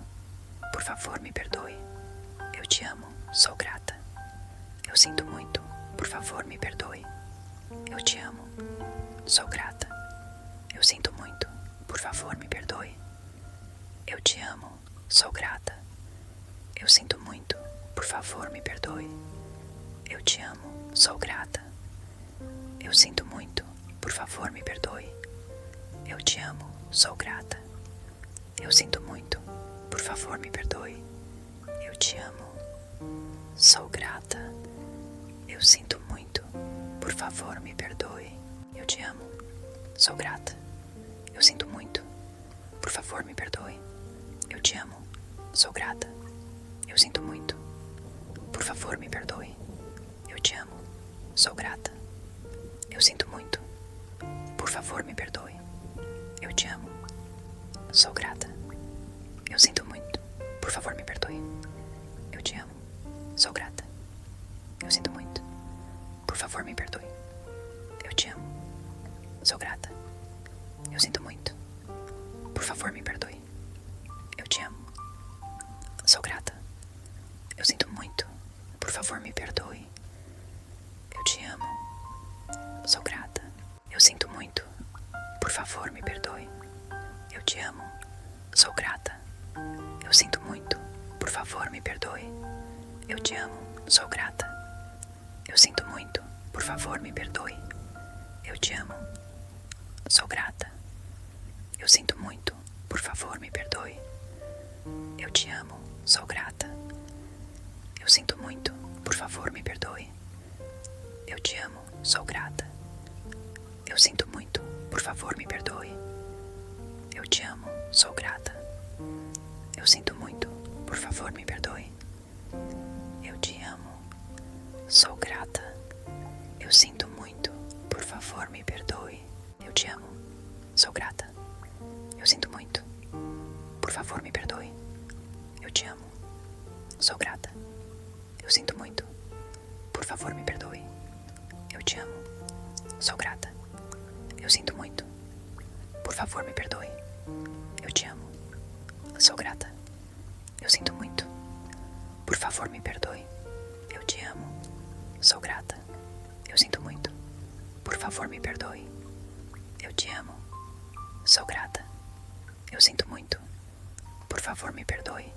Por favor, me perdoe. Eu te amo. Sou grata. Eu sinto muito. Por favor, me perdoe. Eu te amo. Sou grata. Eu sinto muito. Por favor, me perdoe. Eu te amo. Sou grata. Eu sinto muito. Por favor, me perdoe. Eu te amo. Sou grata. Eu sinto muito. Por favor, me perdoe. Eu te amo. Sou grata. Eu sinto muito. Por favor, me perdoe. Eu te amo. Sou grata. Eu sinto muito. Por favor, me perdoe. Eu te amo. Sou grata. Eu sinto muito. Por favor, me perdoe. Eu te amo. Sou grata. Eu sinto muito. Por favor, me perdoe. Eu te amo. Sou grata. Eu sinto muito. Por favor, me perdoe. Eu te amo. Sou grata. Eu sinto muito. Por favor, me perdoe. Eu te amo. Sou grata. Eu sinto muito. Por favor, me perdoe. Eu te amo. Sou grata. Eu sinto muito. Por favor, me perdoe. Eu te amo. Sou grata. Eu sinto muito. Por favor, me perdoe. Eu te amo. Sou grata. Eu sinto muito. Por favor, me perdoe. Eu te amo. Sou grata. Eu sinto muito. Por favor, me perdoe. Eu te amo. Sou grata. Eu sinto muito. Por favor, me perdoe. Eu te amo. Sou grata. Eu sinto muito. Por favor, me perdoe. Eu te amo. Sou grata. Eu sinto muito. Por favor, me perdoe. Eu te amo. Sou grata. Eu sinto muito. Por favor, me perdoe. Eu te amo. Sou grata. Eu sinto muito. Por favor, me perdoe. Eu te amo. Sou grata. Eu sinto muito. Por favor, me perdoe. Eu te amo. Sou grata. Eu sinto muito. Por favor, me perdoe. Eu te amo. Sou grata. Eu sinto muito. Por favor, me perdoe. Eu te amo. Sou grata. Eu sinto muito. Por favor, me perdoe. Eu te amo. Sou grata. Eu sinto muito. Por favor, me perdoe. Eu te amo. Sou grata. Eu sinto muito. Por favor, me perdoe. Eu te amo. Sou grata. Eu sinto muito. Por favor, me perdoe.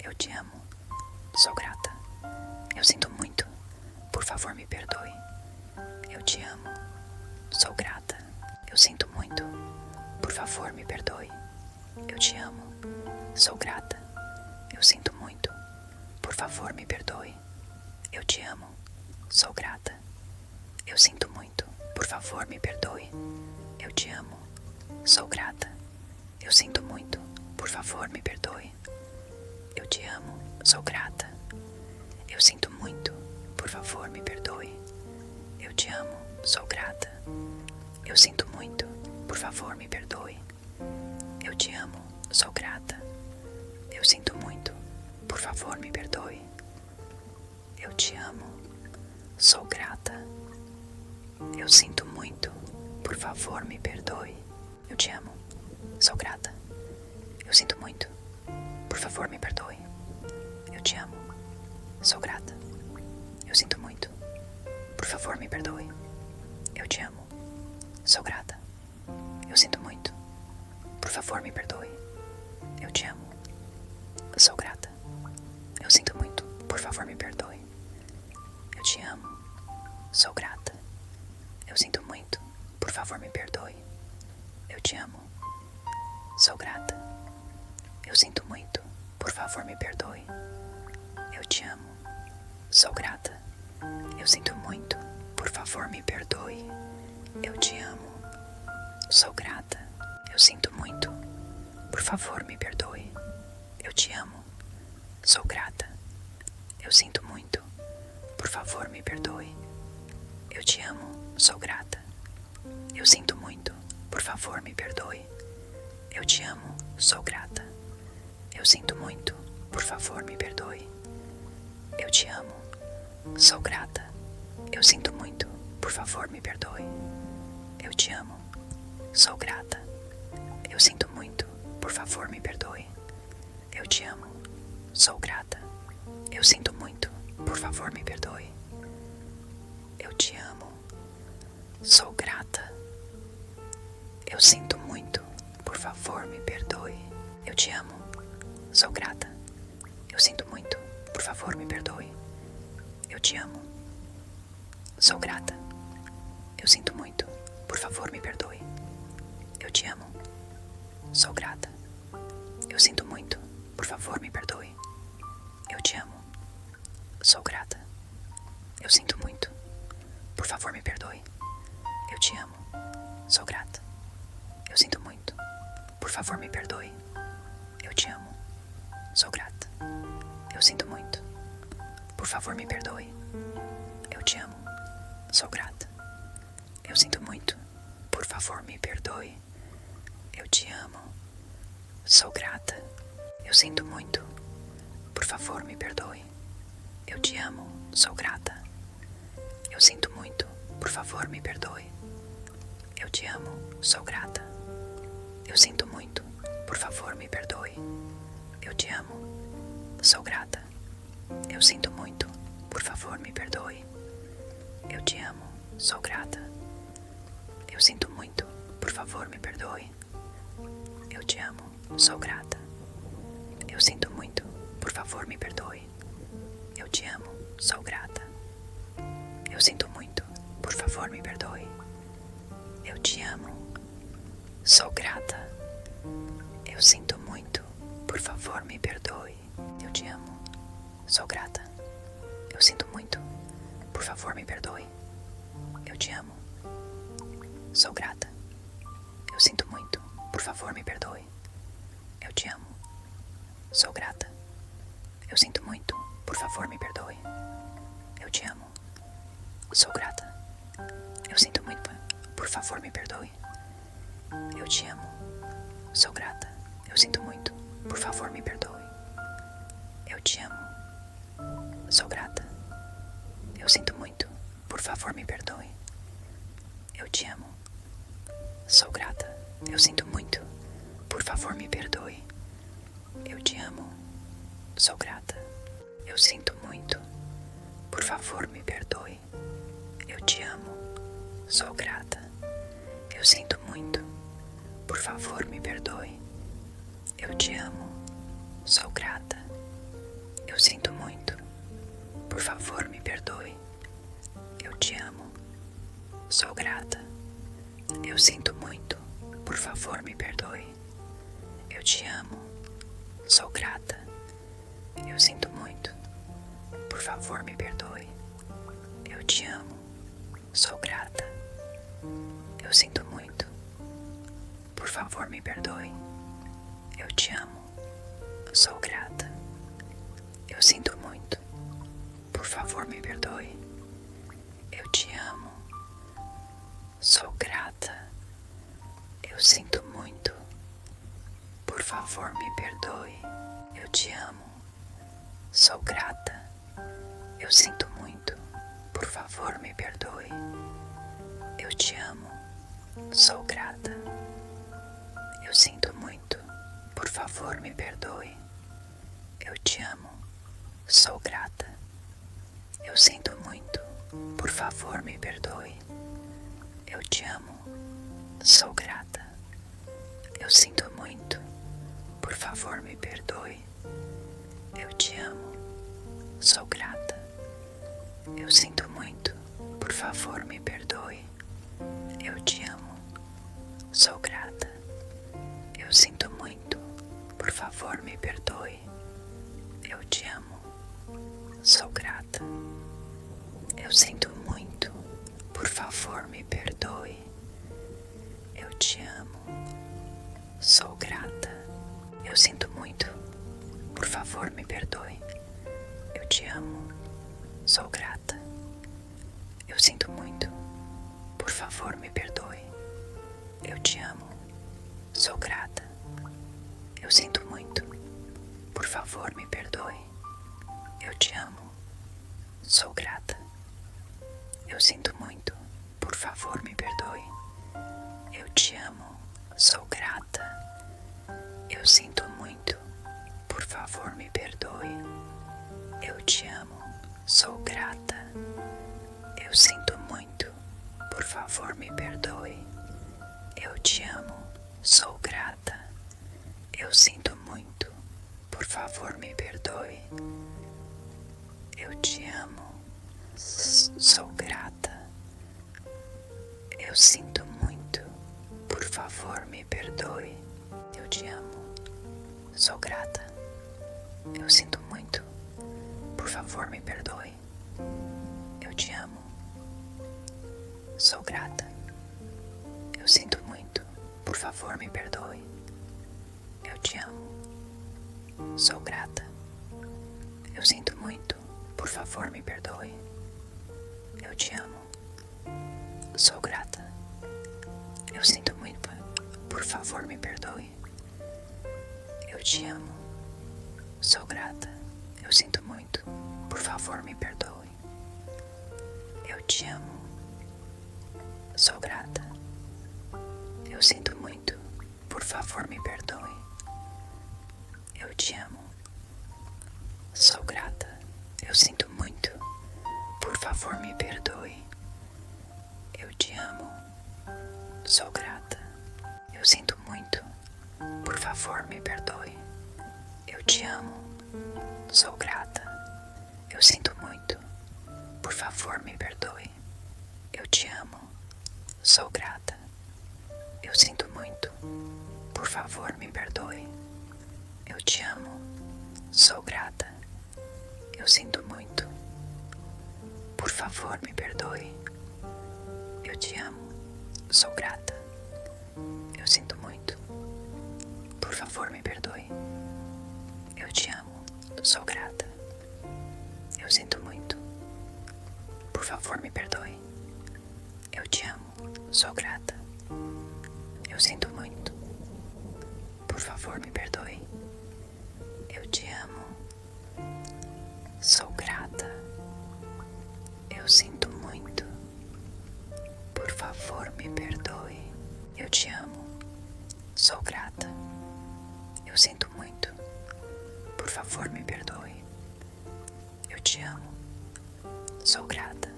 Eu te amo. Sou grata. Eu sinto muito. Por favor, me perdoe. Eu te amo. Sou grata. Eu sinto muito. Por favor, me perdoe. Eu te amo. Sou grata. Eu sinto muito. Por favor, me perdoe. Eu te amo. Sou grata. Eu sinto muito. Por favor, me perdoe. Eu te amo. Sou grata. Eu sinto muito. Por favor, me perdoe. Eu te amo. Sou grata. Eu sinto muito. Por favor, me perdoe. Eu te amo. Sou grata. Eu sinto muito. Por favor, me perdoe. Eu te amo. Sou grata. Eu sinto muito. Por favor, me perdoe. Eu te amo. Sou grata. Eu sinto muito. Por favor, me perdoe. Eu te amo. Sou grata. Eu sinto muito. Por favor, me perdoe. Eu te amo. Sou grata. Eu sinto muito. Por favor, me perdoe. Eu te amo. Sou grata. Eu sinto muito. Por favor, me perdoe. Eu te amo. Sou grata. Eu sinto muito. Por favor, me perdoe. Eu te amo. Sou grata. Eu sinto muito. Por favor, me perdoe. Eu te amo. Sou grata. Eu sinto muito. Por favor, me perdoe. Eu te amo. Sou grata. Eu sinto muito. Por favor, me perdoe. Eu te amo. Sou grata. Eu sinto muito. Por favor, me perdoe. Eu te amo. Sou grata. Eu sinto muito. Por favor, me perdoe. Eu te amo. Sou grata. Eu sinto muito. Por favor, me perdoe. Eu te amo. Sou grata. Eu sinto muito. Por favor, me perdoe. Eu te amo. Sou grata. Eu sinto muito. Por favor, me perdoe. Eu te amo. Sou grata. Eu sinto muito. Por favor, me perdoe. Eu te amo. Sou grata. Eu sinto muito. Por favor, me perdoe. Eu te amo. Sou grata. Eu sinto muito. Por favor, me perdoe. Eu te amo. Sou grata. Eu sinto muito. Por favor, me perdoe. Eu te amo. Sou grata. Eu sinto muito. Por favor, me perdoe. Eu te amo. Sou grata. Eu sinto muito. Por favor, me perdoe. Eu te amo. Sou grata. Eu sinto muito. Por favor, me perdoe. Eu te amo. Sou grata. Eu sinto muito. Por favor, me perdoe. Eu te amo. Sou grata. Eu sinto muito. Por favor, me perdoe. Eu te amo. Sou grata. Eu sinto muito. Por favor, me perdoe. Eu te amo. Sou grata. Eu sinto muito. Por favor, me perdoe. Eu te amo. Sou grata. Eu sinto muito. Por favor, me perdoe. Eu te amo. Sou grata. Eu sinto muito. Por favor, me perdoe. Eu te amo. Sou grata. Eu sinto muito. Por favor, me perdoe. Eu te amo. Sou grata. Eu sinto muito. Por favor, me perdoe. Eu te amo. Sou grata. Eu sinto muito. Por favor, me perdoe. Eu te amo. Sou grata. Eu sinto muito. Por favor, me perdoe. Eu te amo. Sou grata. Eu sinto muito. Por favor, me perdoe. Eu te amo. Sou grata. Eu sinto muito. Por favor, me perdoe. Eu te amo. Sou grata. Eu sinto muito. Por favor, me perdoe. Eu te amo. Sou grata. Eu sinto muito. Por favor, me perdoe. Eu te amo. Sou grata. Eu sinto muito. Por favor, me perdoe. Eu te amo. Sou grata. Eu sinto muito. Por favor, me perdoe. Eu te amo. Sou grata. Eu sinto muito. Por favor, me perdoe. Eu te amo. Sou grata. Eu sinto muito. Por favor, me perdoe. Eu te amo. Sou grata. Eu sinto muito. Por favor, me perdoe. Eu te amo. Sou grata. Eu sinto muito. Por favor, me perdoe. Eu te amo. Sou grata. Eu sinto muito. Por favor, me perdoe. Eu te amo. sou grata. Eu sinto muito, por favor me perdoe. Eu te amo, sou grata. Eu sinto muito, por favor me perdoe. Eu te amo, sou grata. Eu sinto muito, por favor me perdoe. Eu te amo, sou grata. Eu sinto muito, por favor me perdoe. Eu te amo, sou grata. Eu sinto muito, por favor me perdoe. Eu te amo, sou grata. Eu sinto muito, por favor me perdoe. Eu te amo, sou grata. Eu sinto muito, por favor me perdoe. Eu te amo, sou grata. Eu sinto muito, por favor me perdoe. Eu te amo, sou grata. Eu sinto muito, por favor me perdoe. Eu te amo, sou grata. Eu sinto muito, por favor me perdoe. Eu te amo, sou grata. Eu sinto muito, por favor me perdoe. Eu te amo, sou grata. Eu sinto muito, por favor me perdoe. Eu te amo, sou grata. Eu sinto muito, por favor me perdoe. Eu te amo, sou grata. Eu sinto muito, por favor me perdoe. Eu te amo, sou grata. Eu sinto muito, por favor me perdoe. Eu te amo, sou grata. Eu sinto muito, por favor me perdoe. Eu te amo, sou grata. Eu sinto muito, por favor me perdoe. Eu te amo, sou grata. Eu sinto muito, por favor me perdoe. Eu te amo, sou grata. Eu sinto muito, por favor me perdoe. Eu te amo, sou grata. Eu sinto muito, por favor me perdoe. Eu te amo, sou grata. Eu sinto muito, por favor me perdoe. Eu te amo, sou grata. Eu sinto muito, por favor me perdoe. Eu te amo, sou grata. Eu sinto muito, por favor me perdoe. Eu te amo, sou grata. Eu sinto muito, por favor me perdoe. Eu te amo, sou grata. Eu sinto muito, por favor me perdoe. Eu te amo, sou grata. Eu sinto muito, por favor me perdoe. Eu te amo, sou grata. Eu sinto muito, por favor me perdoe. Eu te amo, sou grata. Eu sinto muito, por favor me perdoe. Eu te amo, sou grata. Eu sinto muito, por favor me perdoe. Eu te amo, sou grata. Eu sinto muito, por favor me perdoe. Eu te amo, sou grata. Eu sinto muito, por favor me perdoe. Eu te amo, sou grata. Eu sinto muito, por favor me perdoe. Eu te amo, sou grata. Eu sinto muito, por favor me perdoe. Eu te amo, sou grata. Eu sinto muito, por favor me perdoe. Eu te amo, sou grata. Eu sinto muito, por favor me perdoe. Eu te amo, sou grata. Eu sinto muito, por favor me perdoe. Eu te amo, sou grata.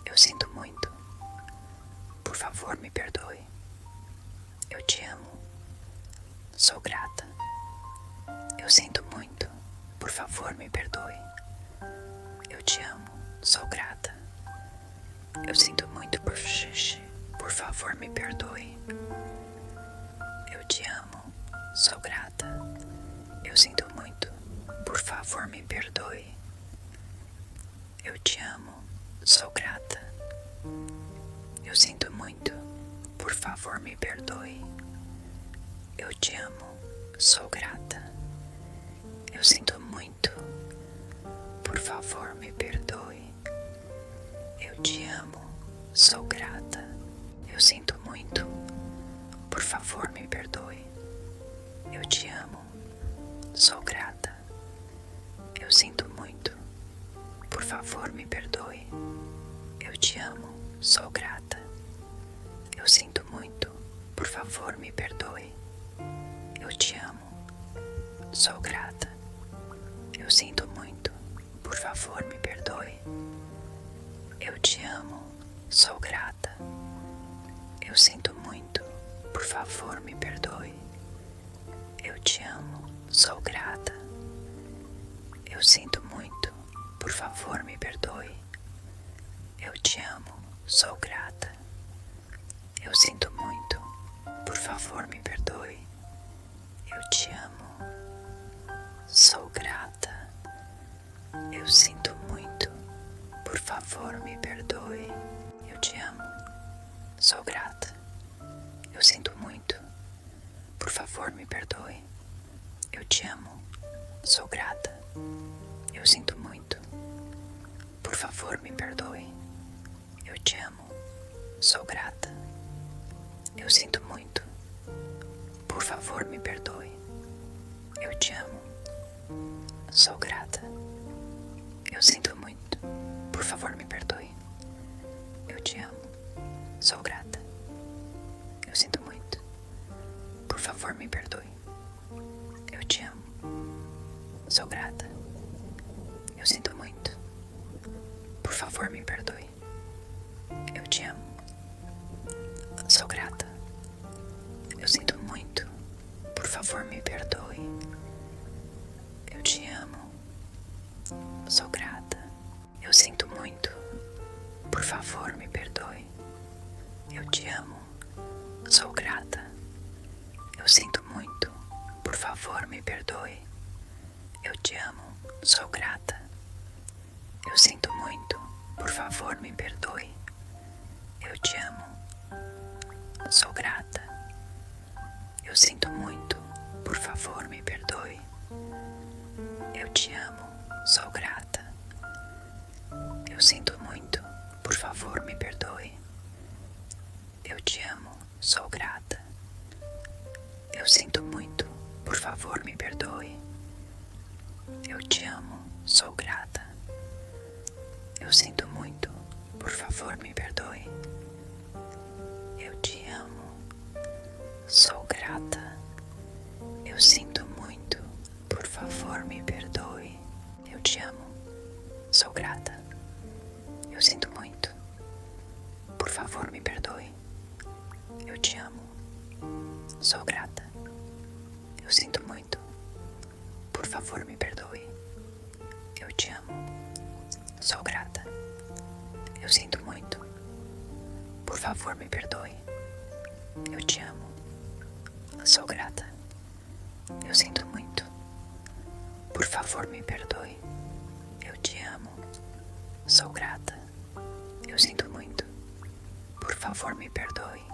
Eu sinto muito, por favor me perdoe. Eu te amo, sou grata. Eu sinto muito, por favor me perdoe. Eu te amo, sou grata. Eu sinto muito por xixi. Por favor, me perdoe. Eu te amo. Sou grata. Eu sinto muito. Por favor, me perdoe. Eu te amo. Sou grata. Eu sinto muito. Por favor, me perdoe. Eu te amo. Sou grata. Eu sinto muito. Por favor, me perdoe. Eu te amo. Sou grata. Eu sinto muito. Por favor, me perdoe. Eu te amo. Sou grata. Eu sinto muito. Por favor, me perdoe. Eu te amo. Sou grata. Eu sinto muito. Por favor, me perdoe. Eu te amo. Sou grata. Eu sinto muito. Por favor, me perdoe. Eu te amo. Sou grata. Eu sinto muito. Por favor, me perdoe. Eu te amo. Sou grata. Eu sinto muito. Por favor, me perdoe. Eu te amo. Sou grata. Eu sinto muito. Por favor, me perdoe. Eu te amo. Sou grata. Eu sinto muito. Por favor, me perdoe. Eu te amo. Sou grata. Eu sinto muito. Por favor, me perdoe. Eu te amo. Sou grata. Eu sinto muito. Por favor, me perdoe. Eu te amo. Sou grata. Eu sinto muito. Por favor, me perdoe. Eu te amo. Sou grata. Eu sinto muito. Por favor, me perdoe. Eu te amo. Sou grata. Eu sinto muito. Por favor, me perdoe. Eu te amo. Sou grata. Eu sinto muito. Por favor, me perdoe. Eu te amo. Sou grata. Eu sinto muito. Por favor, me perdoe. Eu te amo. Sou grata. Eu sinto muito. Por favor, me perdoe. Eu te amo. Sou grata. Eu sinto muito. Por favor, me perdoe. Eu te amo. Sou grata. Eu sinto muito. Por favor, me perdoe. Eu te amo. Sou grata. Eu sinto muito. Por favor, me perdoe. Eu te amo. Sou grata. Eu sinto muito. Por favor, me perdoe. Eu te amo. Sou grata. Eu sinto muito. Por favor, me perdoe. Eu te amo. Sou grata. Eu sinto muito. Por favor, me perdoe. Eu te amo. Sou grata. Eu sinto muito. Por favor, me perdoe. Eu te amo. Sou grata. Eu sinto muito. Por favor, me perdoe. Eu te amo. Sou grata. Eu sinto muito. Por favor, me perdoe. Eu te amo. Sou grata. Eu sinto muito. Por favor, me perdoe. Eu te amo. Sou grata. Eu sinto muito. Por favor, me perdoe. Eu te amo. Sou grata. Eu sinto muito. Por favor, me perdoe.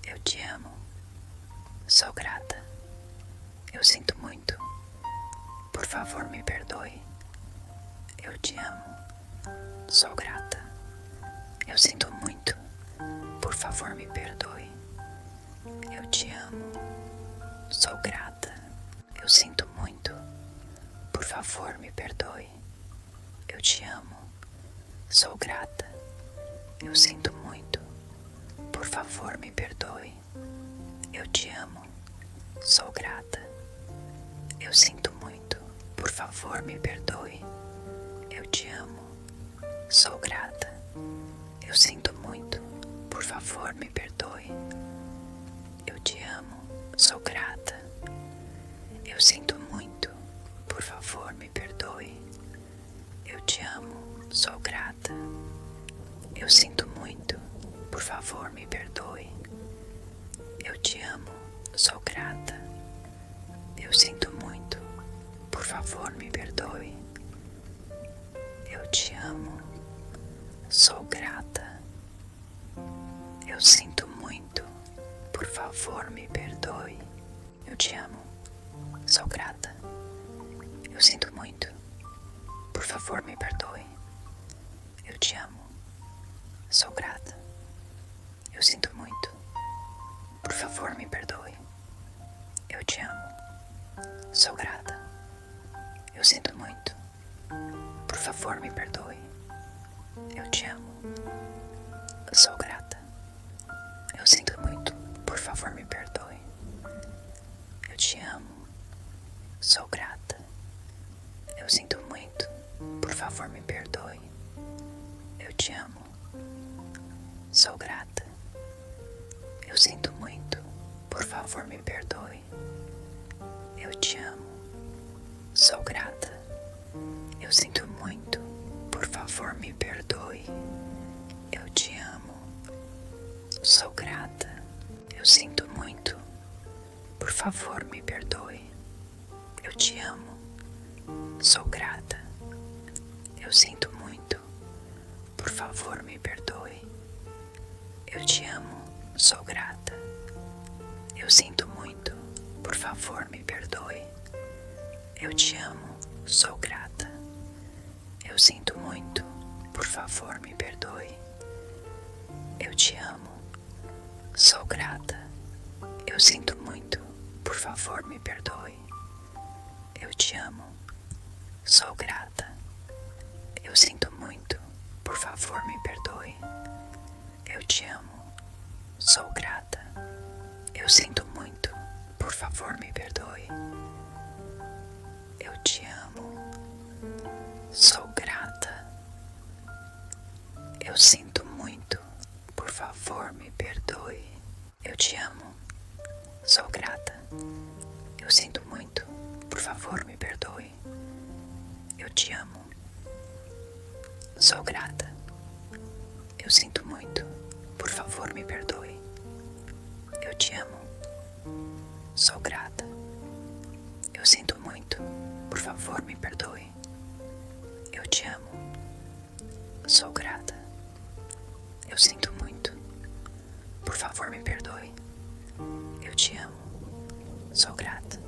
Eu te amo. Sou grata. Eu sinto muito. Por favor, me perdoe. Eu te amo. Sou grata. Eu sinto muito. Por favor, me perdoe. Eu te amo. Sou grata. Eu sinto muito. Por favor, me perdoe. Eu te amo. Sou grata. Eu sinto muito. Por favor, me perdoe. Eu te amo. Sou grata. Eu sinto muito. Por favor, me perdoe. Eu te amo. Sou grata. Eu sinto muito. Por favor, me perdoe. Eu te amo. Sou grata. Eu sinto muito. Por favor, me perdoe. Eu te amo. Sou grata. Eu sinto muito, por favor, me perdoe. Eu te amo, sou grata. Eu sinto muito, por favor, me perdoe. Eu te amo, sou grata. Eu sinto muito, por favor, me perdoe. Eu te amo, sou grata. Eu sinto muito, por favor, me perdoe. Eu te amo, sou grata. Eu sinto muito, por favor, me perdoe. Eu te amo, sou grata. Eu sinto muito, por favor, me perdoe. Eu te amo, sou grata. Eu sinto muito, por favor, me perdoe. Eu te amo, sou grata. Eu sinto muito, por favor, me perdoe. Eu te amo, sou grata. Eu sinto muito, por favor, me perdoe. Eu te amo, sou grata. Eu sinto muito, por favor, me perdoe. Eu te amo, sou grata. Eu sinto muito, por favor, me perdoe. Eu te amo, sou grata. Eu sinto muito, por favor, me perdoe. Eu te amo, sou grata. Eu sinto muito, por favor, me perdoe. Eu te amo, sou grata. Eu sinto muito, por favor, me perdoe. Eu te amo, sou grata. Eu sinto muito, por favor, me perdoe. Eu te amo, sou grata. Eu sinto muito, por favor, me perdoe. Eu te amo, sou grata. Eu sinto muito, por favor, me perdoe. Eu te amo, sou grata. Eu sinto muito, por favor, me perdoe. Eu te amo, sou grata. Eu sinto muito, por favor, me perdoe. Eu te amo, sou grata. Eu sinto muito, por favor, me perdoe. Eu te amo, sou grata. Eu sinto muito, por favor, me perdoe. Eu te amo, sou grata. Eu sinto muito, por favor, me perdoe. Eu te amo, sou grata.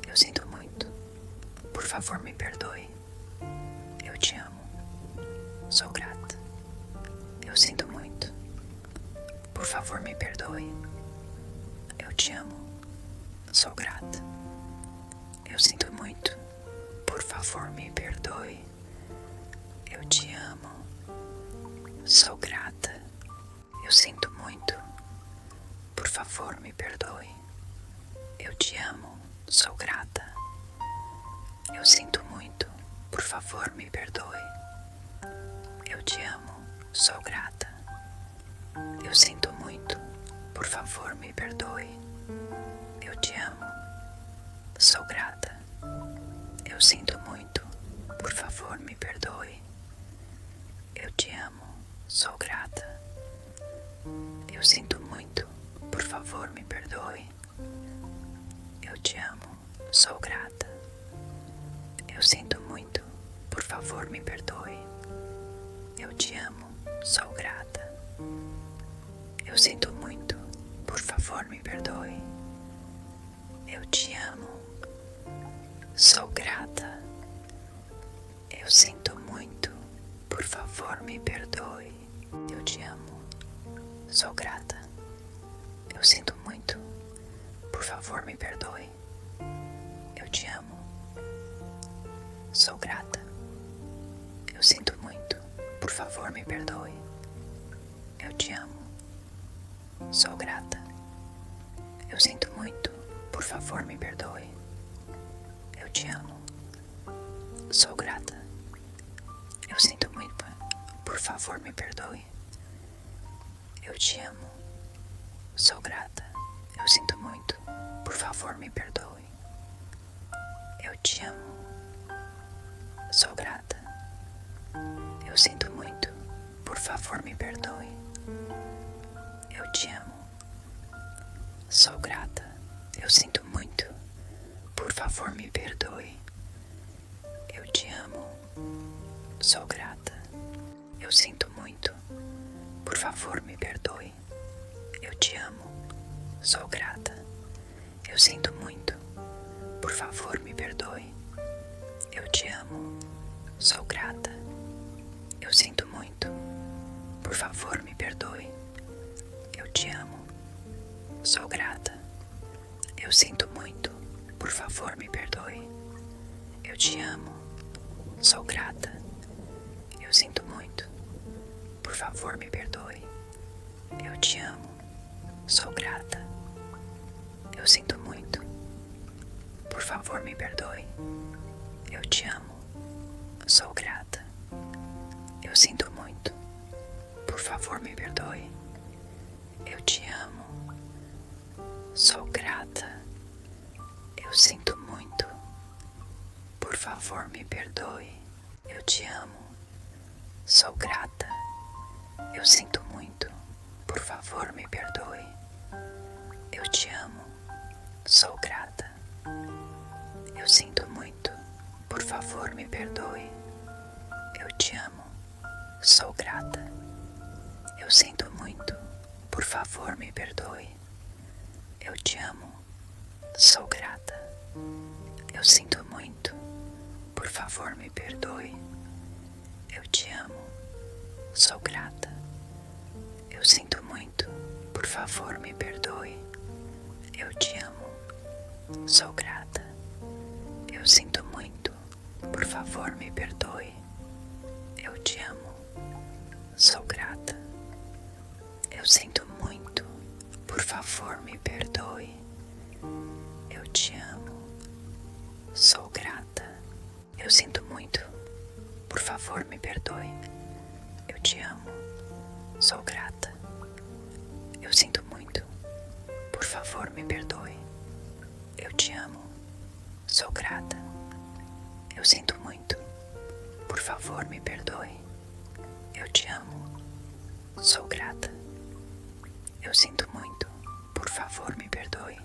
Eu sinto muito, por favor, me perdoe. Eu te amo, sou grata. Eu sinto muito, por favor, me perdoe. Eu te amo, sou grata. Eu sinto muito, por favor, me perdoe. Eu te amo, sou grata. Eu sinto muito, por favor, me perdoe. Eu te amo, sou grata. Eu sinto muito, por favor, me perdoe. Eu te amo, sou grata. Eu sinto muito, por favor, me perdoe. Eu te amo, sou grata. Eu sinto muito, por favor, me perdoe. Eu te amo, sou grata. Eu sinto muito, por favor, me perdoe. Eu te amo, sou grata. Eu sinto muito, por favor, me perdoe. Eu te amo, sou grata. Eu sinto muito, por favor, me perdoe. Eu te amo, sou grata. Eu sinto muito, por favor, me perdoe. Eu te amo, sou grata. Eu sinto muito, por favor, me perdoe. Eu te amo, sou grata. Eu sinto muito, por favor, me perdoe. Eu te amo, sou grata. Eu sinto muito, por favor, me perdoe. Eu te amo, sou grata. Eu sinto muito, por favor, me perdoe. Eu te amo, sou grata. Eu sinto muito, por favor, me perdoe. Eu te amo, sou grata. Eu sinto muito, Por favor, me perdoe. Eu te amo. Sou grata. Eu sinto muito. Por favor, me perdoe. Eu te amo. Sou grata. Eu sinto muito. Por favor, me perdoe. Eu te amo. Sou grata. Eu sinto muito. Por favor, me perdoe. Eu te amo. Sou grata. Eu sinto muito. Por favor, me perdoe. Eu te amo. Sou grata. Eu sinto muito. Por favor, me perdoe. Eu te amo. Sou grata. Eu sinto muito. Por favor, me perdoe. Eu te amo. Sou grata. Eu sinto muito. Por favor, me perdoe. Eu te amo. Sou grata. Eu sinto muito. Por favor, me perdoe. Eu te amo. Sou grata. Eu sinto muito. Por favor, me perdoe. Eu te amo. Sou grata. Eu sinto muito. Por favor, me perdoe. Eu te amo. Sou grata. Eu sinto muito. Por favor, me perdoe. Eu te amo. Sou grata. Eu sinto muito. Por favor, me perdoe. Eu te amo. Sou grata. Eu sinto muito. Por favor, me perdoe. Eu te amo. Sou grata. Eu sinto muito. Por favor, me perdoe. Eu te amo. Sou grata. Eu sinto muito. Por favor, me perdoe. Eu te amo. Sou grata. Eu sinto muito. Por favor, me perdoe. Eu te amo. Sou grata. Eu sinto muito. Por favor, me perdoe. Eu te amo. Sou grata. Eu sinto muito. Por favor, me perdoe. Eu te amo. Sou grata. Eu sinto muito. Por favor, me perdoe. Eu te amo. Sou grata. Eu sinto muito. Por favor, me perdoe.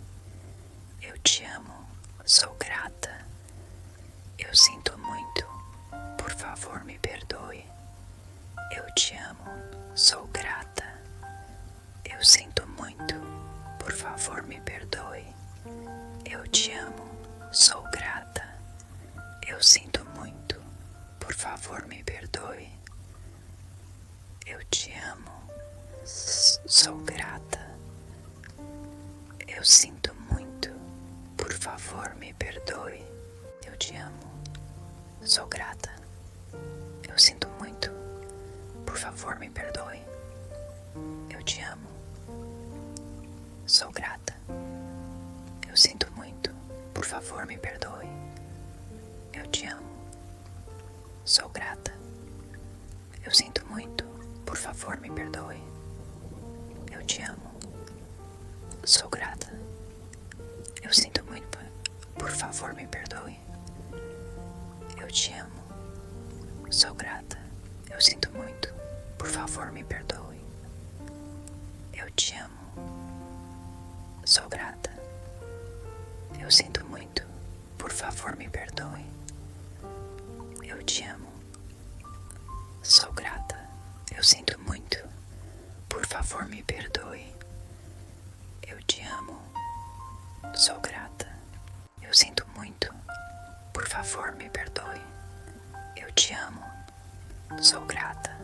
Eu te amo. Sou grata. Eu sinto muito. Por favor, me perdoe. Eu te amo. Sou grata. Eu sinto muito. Por favor, me perdoe. Eu te amo. Sou grata. Eu sinto muito. Por favor, me perdoe. Eu te amo. Sou grata. Eu sinto muito. Por favor, me perdoe. Eu te amo. Sou grata. Eu sinto muito. Por favor, me perdoe. Eu te amo. Sou grata. Eu sinto muito. Por favor, me perdoe. Eu te amo. Sou grata. Eu sinto muito. Por favor, me perdoe. Eu te amo. Sou grata. Eu sinto muito. Por favor, me perdoe. Eu te amo. Sou grata. Eu sinto muito. Por favor, me perdoe. Eu te amo. Sou grata. Eu sinto muito. Por favor, me perdoe. Eu te amo. Sou grata. Eu sinto muito. Por favor, me perdoe. Eu te amo. Sou grata. Eu sinto muito. Por favor, me perdoe. Eu te amo. Sou grata.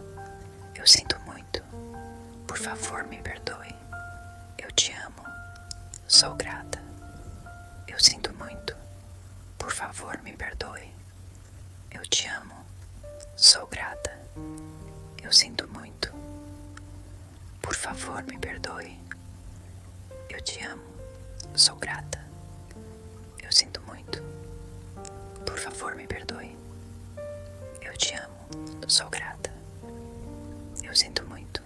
Eu sinto muito. Por favor, me perdoe. Eu te amo. Sou grata. Eu sinto muito. Por favor, me perdoe. Eu te amo. Sou grata. Eu sinto muito. Por favor, me perdoe. Eu te amo. Sou grata. Eu sinto muito. Por favor, me perdoe. Eu te amo. Sou grata. Eu sinto muito.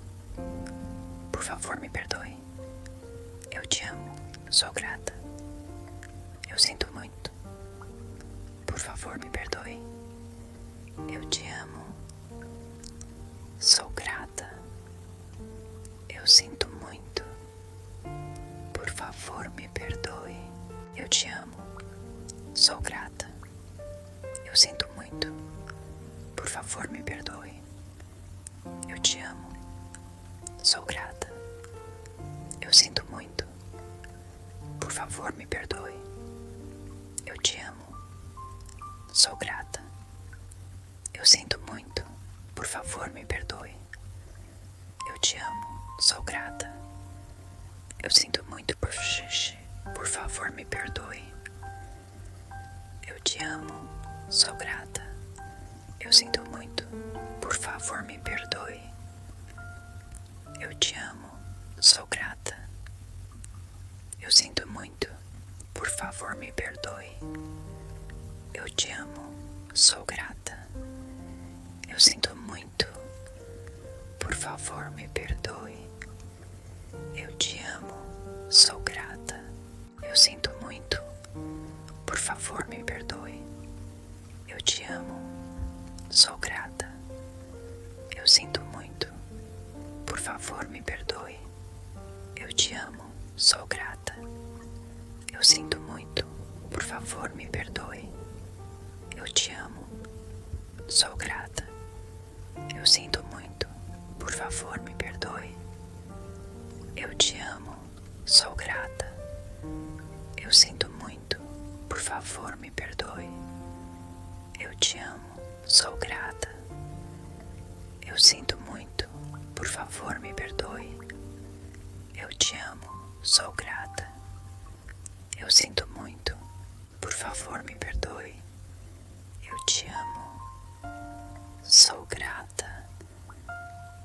Por favor, me perdoe. Eu te amo. Sou grata. Eu sinto muito. Por favor, me perdoe. Eu te amo. Sou grata. sou grata. Eu sinto muito. Por favor, me perdoe. Eu te amo. Sou grata. Eu sinto muito. Por favor, me perdoe. Eu te amo. Sou grata. Eu sinto muito. Por favor, me perdoe. Eu te amo. Sou grata. Eu sinto muito por xixi. Por favor, me perdoe. Eu te amo. Sou grata. Eu sinto muito. Por favor, me perdoe. Eu te amo. Sou grata. Eu sinto muito. Por favor, me perdoe. Eu te amo. Sou grata. Eu sinto muito. Por favor, me perdoe. Eu te amo. Sou grata. Eu sinto muito. Por favor, me perdoe. Eu te amo. Sou grata. Eu sinto muito. Por favor, me perdoe. Eu te amo. Sou grata. Eu sinto muito. Por favor, me perdoe. Eu te amo. Sou grata. Eu sinto muito. Por favor, me perdoe. Eu te amo. Sou grata. Eu sinto muito. Por favor, me perdoe. Eu te amo. Sou grata. Eu sinto muito. Por favor, me perdoe. Eu te amo. Sou grata. Eu sinto muito. Por favor, me perdoe. Eu te amo. Sou grata.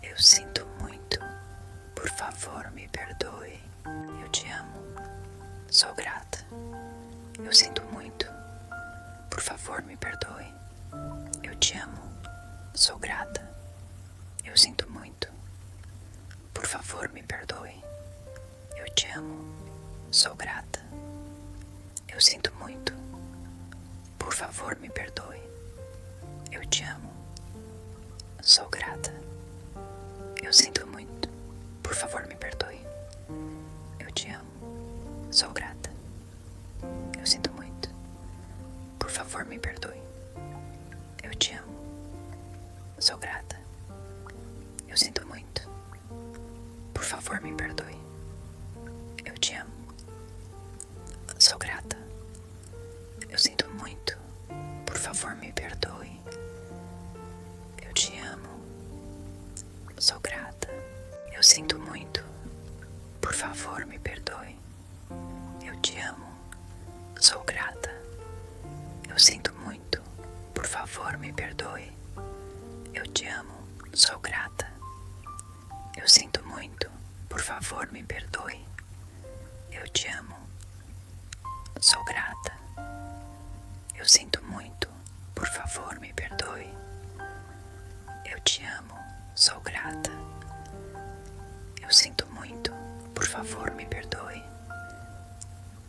Eu sinto muito. Por favor, me perdoe. Eu te amo. Sou grata. Eu sinto muito. Por favor, me perdoe. Eu te amo. Sou grata. Eu sinto muito. Por favor, me perdoe. Eu te amo. Sou grata. Eu sinto muito. Por favor, me perdoe. Eu te amo. Sou grata. Eu sinto muito. Por favor, me perdoe. Eu te amo. Sou grata. Eu sinto muito. Por favor, me perdoe. Eu te amo. Sou grata. Eu sinto muito. Por favor, me perdoe. Eu te amo. Sou grata. Eu sinto muito. Por favor, me perdoe. Eu te amo. Sou grata. Eu sinto muito. Por favor, me perdoe. Eu te amo. Sou grata. Eu sinto muito. Por favor, me perdoe. Eu te amo. Sou grata. Eu sinto muito. Por favor, me perdoe. Eu te amo. Sou grata. Eu sinto muito. Por favor, me perdoe. Eu te amo. Sou grata. Eu sinto muito. Por favor, me perdoe.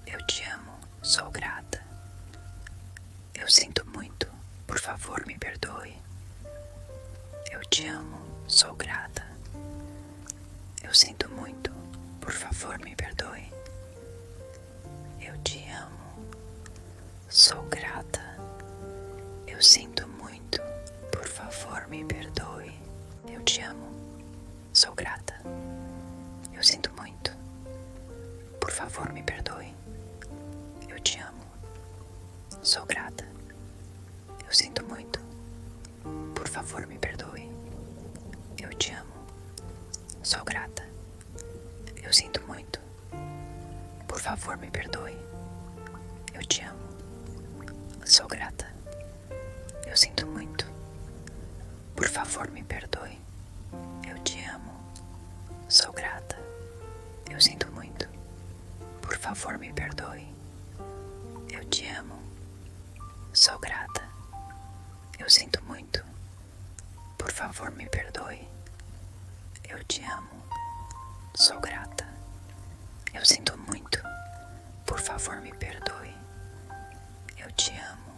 Eu te amo. Sou grata. Eu sinto muito. Por favor, me perdoe. Eu te amo. Sou grata. Eu sinto muito. Por favor, me perdoe. Eu te amo. Sou grata. Eu sinto muito. Por favor, me perdoe. Eu te amo. Sou grata. Eu sinto muito. Por favor, me perdoe. Eu te amo. Sou grata. Eu sinto muito. Por favor, me perdoe. Eu te amo. Sou grata. Eu sinto muito. Por favor, me perdoe. Eu te amo. Sou grata. Eu sinto muito. Por favor, me perdoe. Eu te amo. Sou grata. Eu sinto muito. Por favor, me perdoe. Eu te amo. Sou grata. Eu sinto muito. Por favor, me perdoe. Eu te amo. Sou grata. Eu sinto muito. Por favor, me perdoe. Eu te amo.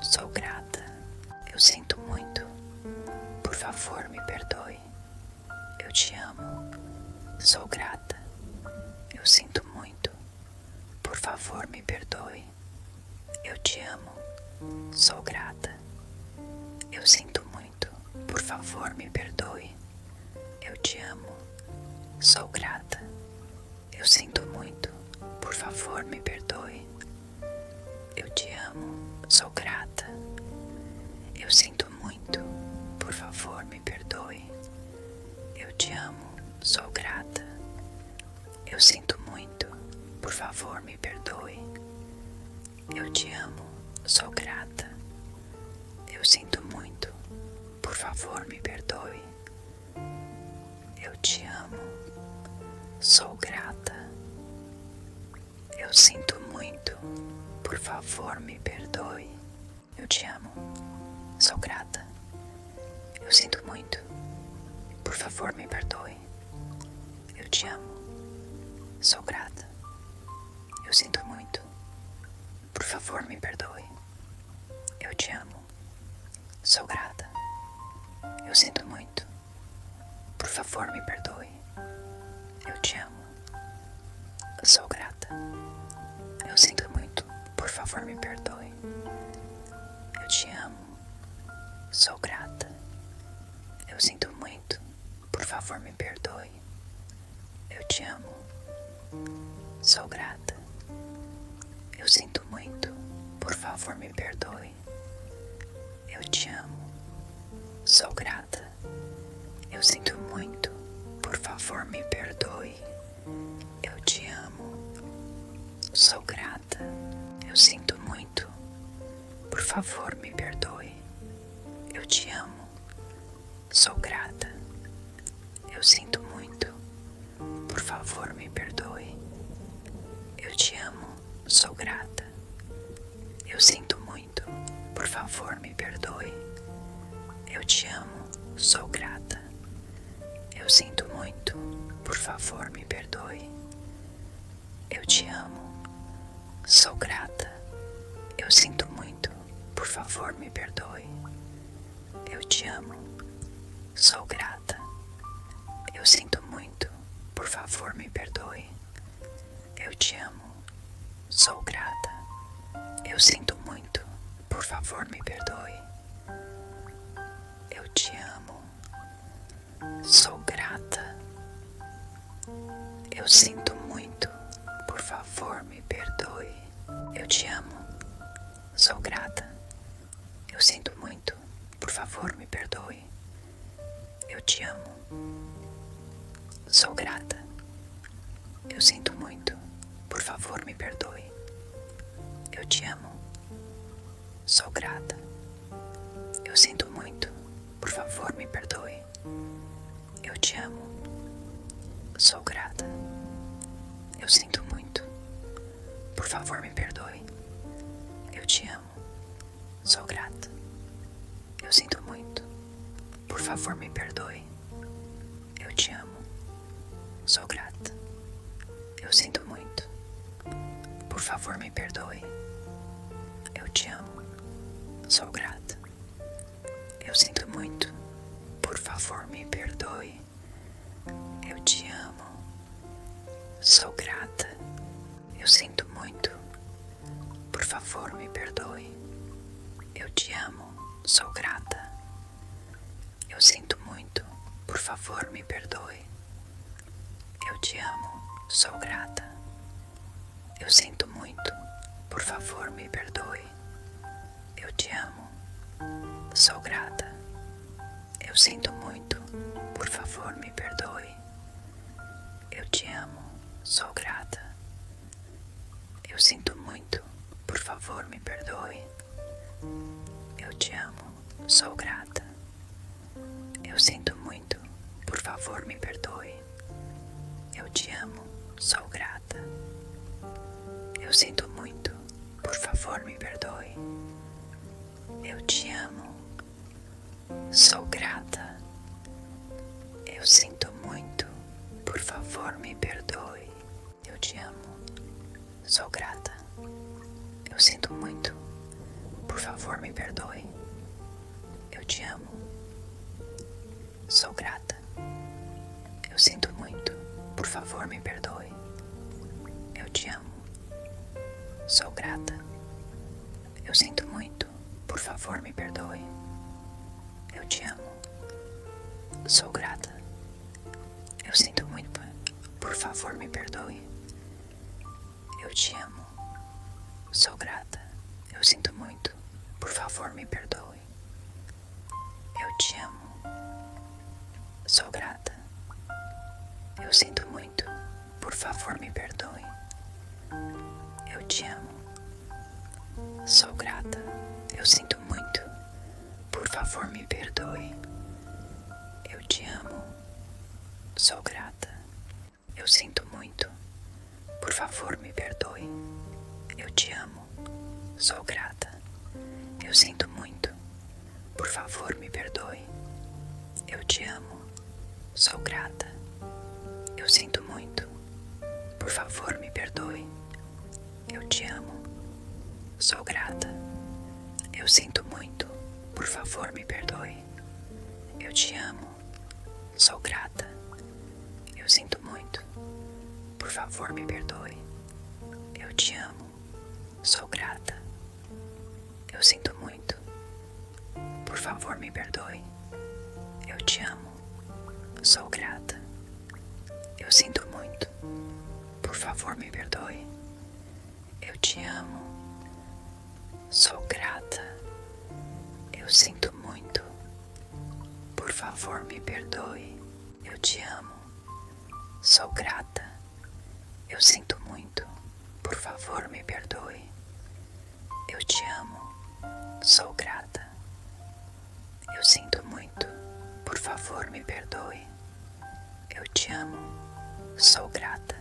Sou grata. Eu sinto muito. Por favor, me perdoe. Eu te amo. Sou grata. Eu sinto muito. Por favor, me perdoe. Eu te amo. Sou grata. Eu sinto muito. Por favor, me perdoe. Eu te amo. Sou grata. Eu sinto muito. Por favor, me perdoe. Eu te amo. Sou grata. Eu sinto muito. Por favor, me perdoe. Eu te amo. Sou grata. Eu sinto muito. Por favor, me perdoe. Eu te amo. Sou grata. Eu sinto muito. Por favor, me perdoe. Eu te amo. Sou grata. Eu sinto muito. Por favor, me perdoe. Eu te amo. Sou grata. Eu sinto muito. Por favor, me perdoe. Eu te amo. Sou grata. Eu sinto muito. Por favor, me perdoe. Eu te amo. Sou grata. Eu sinto muito. Por favor, me perdoe. Eu te amo. Sou grata. Eu sinto muito. Por favor, me perdoe. Eu te amo. Sou grata. Eu sinto muito. Por favor, me perdoe. Eu te amo. Sou grata. Eu sinto muito. Por favor, me perdoe. Eu te amo. Sou grata. Eu sinto muito. Por favor, me perdoe. Eu te amo. Sou grata. Eu sinto muito. Por favor, me perdoe. Eu te amo. Sou grata. Eu sinto muito. Por favor, me perdoe. Eu te amo. Sou grata. Eu sinto muito. Por favor, me perdoe. Eu te amo. Sou grata. Eu sinto muito. Por favor, me perdoe. Eu te amo. Sou grata. Eu sinto muito. Por favor, me perdoe. Eu te amo. Sou grata. Eu sinto muito. Por favor, me perdoe. Eu te amo. Sou grata. Eu sinto muito. Por favor, me perdoe. Eu te amo. Sou grata. Eu sinto muito. Por favor, me perdoe. Eu te amo. Sou grata. Eu sinto muito. Por favor, me perdoe. Eu te amo. Sou grata. Eu sinto muito. Por favor, me perdoe. Eu te amo. Sou grata. Eu sinto muito. Por favor, me perdoe. Eu te amo. Sou grata. Eu sinto muito. Por favor, me perdoe. Eu te amo. Sou grata. Eu sinto muito. Por favor, me perdoe. Eu te amo. Sou grata. Eu sinto muito. Por favor, me perdoe. Eu te amo. Sou grata. Eu sinto muito. Por favor, me perdoe. Eu te amo. Sou grata. Eu sinto muito. Por favor, me perdoe. Eu te amo. Sou grata. Eu sinto muito. Por favor, me perdoe. Eu te amo. Sou grata. Eu sinto muito. Por favor, me perdoe. Eu te amo. Sou grata. Eu sinto muito. Por favor, me perdoe. Eu te amo. Sou grata. Eu sinto muito. Por favor, me perdoe. Eu te amo. Sou grata. Eu sinto muito. Por favor, me perdoe. Eu te amo. Sou grata. Eu sinto muito. Por favor, me perdoe. Eu te amo. Sou grata. Eu sinto muito. Por favor, me perdoe. Eu te amo. Sou grata. Eu sinto muito. Por favor, me perdoe. Eu te amo. Sou grata. Eu sinto muito. Por favor, me perdoe. Eu te amo. Sou grata. Eu sinto muito. Por favor, me perdoe. Eu te amo. Sou grata. Eu sinto muito. Por favor, me perdoe. Eu te amo. Sou grata. Eu sinto muito. Por favor, me perdoe. Eu te amo. Sou grata. Eu sinto muito. Por favor, me perdoe. Eu te amo. Sou grata. Eu sinto muito. Por favor, me perdoe. Eu te amo. Sou grata. Eu sinto muito. Por favor, me perdoe. Eu te amo. Sou grata. Eu sinto muito. Por favor, me perdoe. Eu te amo. Sou grata. Eu sinto muito. Por favor, me perdoe. Eu te amo. Sou grata. Eu sinto muito. Por favor, me perdoe. Eu te amo. Sou grata. Eu sinto muito. Por favor, me perdoe. Eu te amo. Sou grata. Eu sinto muito. Por favor, me perdoe. Eu te amo. Sou grata. Eu sinto muito. Por favor, me perdoe. Eu te amo. Sou grata. Eu sinto muito. Por favor, me perdoe. Eu te amo. Sou grata. Eu sinto muito. Por favor, me perdoe. Eu te amo. Sou grata. Eu sinto muito. Por favor, me perdoe. Eu te amo. Sou grata.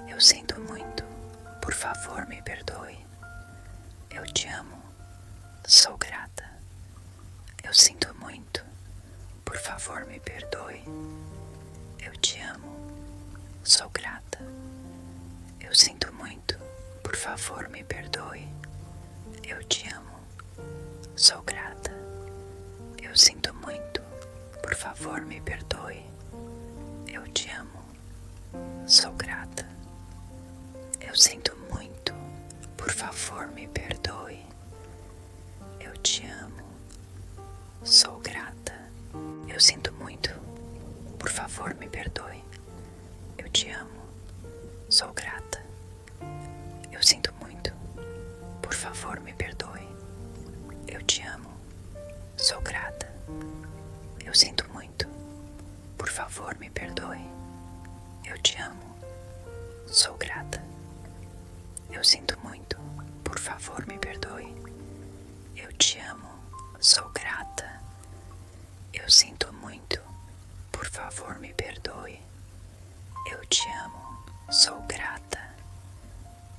Eu sinto muito. Por favor, me perdoe. Eu te amo. Sou grata. Eu sinto muito. Por favor, me perdoe. Eu te amo. Sou grata. Eu sinto muito. Por favor, me perdoe. Eu te amo. Sou grata. Eu sinto muito. Por favor, me perdoe. Eu te amo. Sou grata. Eu sinto muito. Por favor, me perdoe. Eu te amo. Sou grata. Eu sinto muito. Por favor, me perdoe. Eu te amo. Sou grata. Eu sinto muito. Por favor, me perdoe. Eu te amo. Sou grata. Eu sinto muito. Por favor, me perdoe. Eu te amo. Sou grata. Eu sinto muito. Por favor, me perdoe. Eu te amo. Sou grata. Eu sinto muito. Por favor, me perdoe. Eu te amo. Sou grata.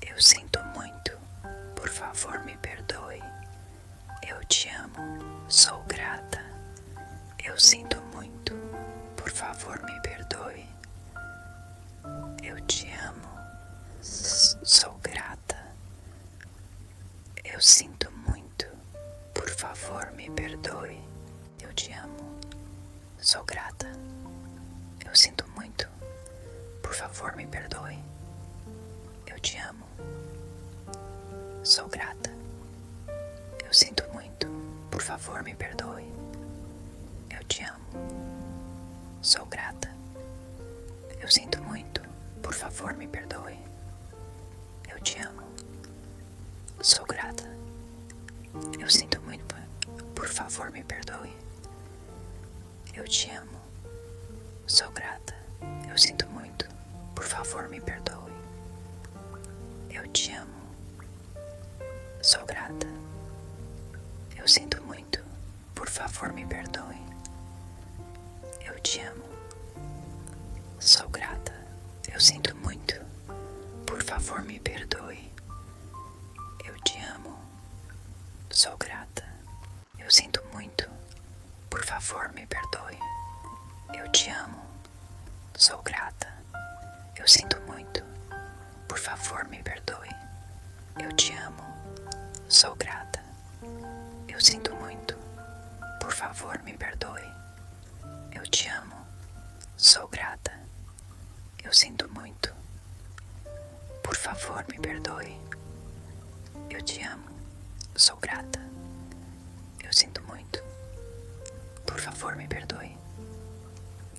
Eu sinto muito. Por favor, me perdoe. Eu te amo. Sou grata. Eu sinto muito. Por favor, me perdoe. Eu te amo. Sou grata. Eu sinto muito. Por favor, me perdoe. Eu te amo. Sou grata. Eu sinto muito. Por favor, me perdoe. Eu te amo. Sou grata. Eu sinto muito. Por favor, me perdoe. Eu te amo. Sou grata. Eu sinto muito. Por favor, me perdoe. Eu te amo. Sou grata. Eu sinto muito. Por favor, me perdoe. Eu te amo. Sou grata. Eu sinto muito. Por favor, me perdoe. Eu te amo. Sou grata. Eu sinto muito. Por favor, me perdoe. Eu te amo. Sou grata. Eu sinto muito. Por favor, me perdoe. Eu te amo. Sou grata. Eu sinto muito. Por favor, me perdoe. Eu te amo. Sou grata. Eu sinto muito. Por favor, me perdoe. Eu te amo. Sou grata. Eu sinto muito. Por favor, me perdoe. Eu te amo. Sou grata. Eu sinto muito. Por favor, me perdoe. Eu te amo. Sou grata. Eu sinto muito. Por favor, me perdoe.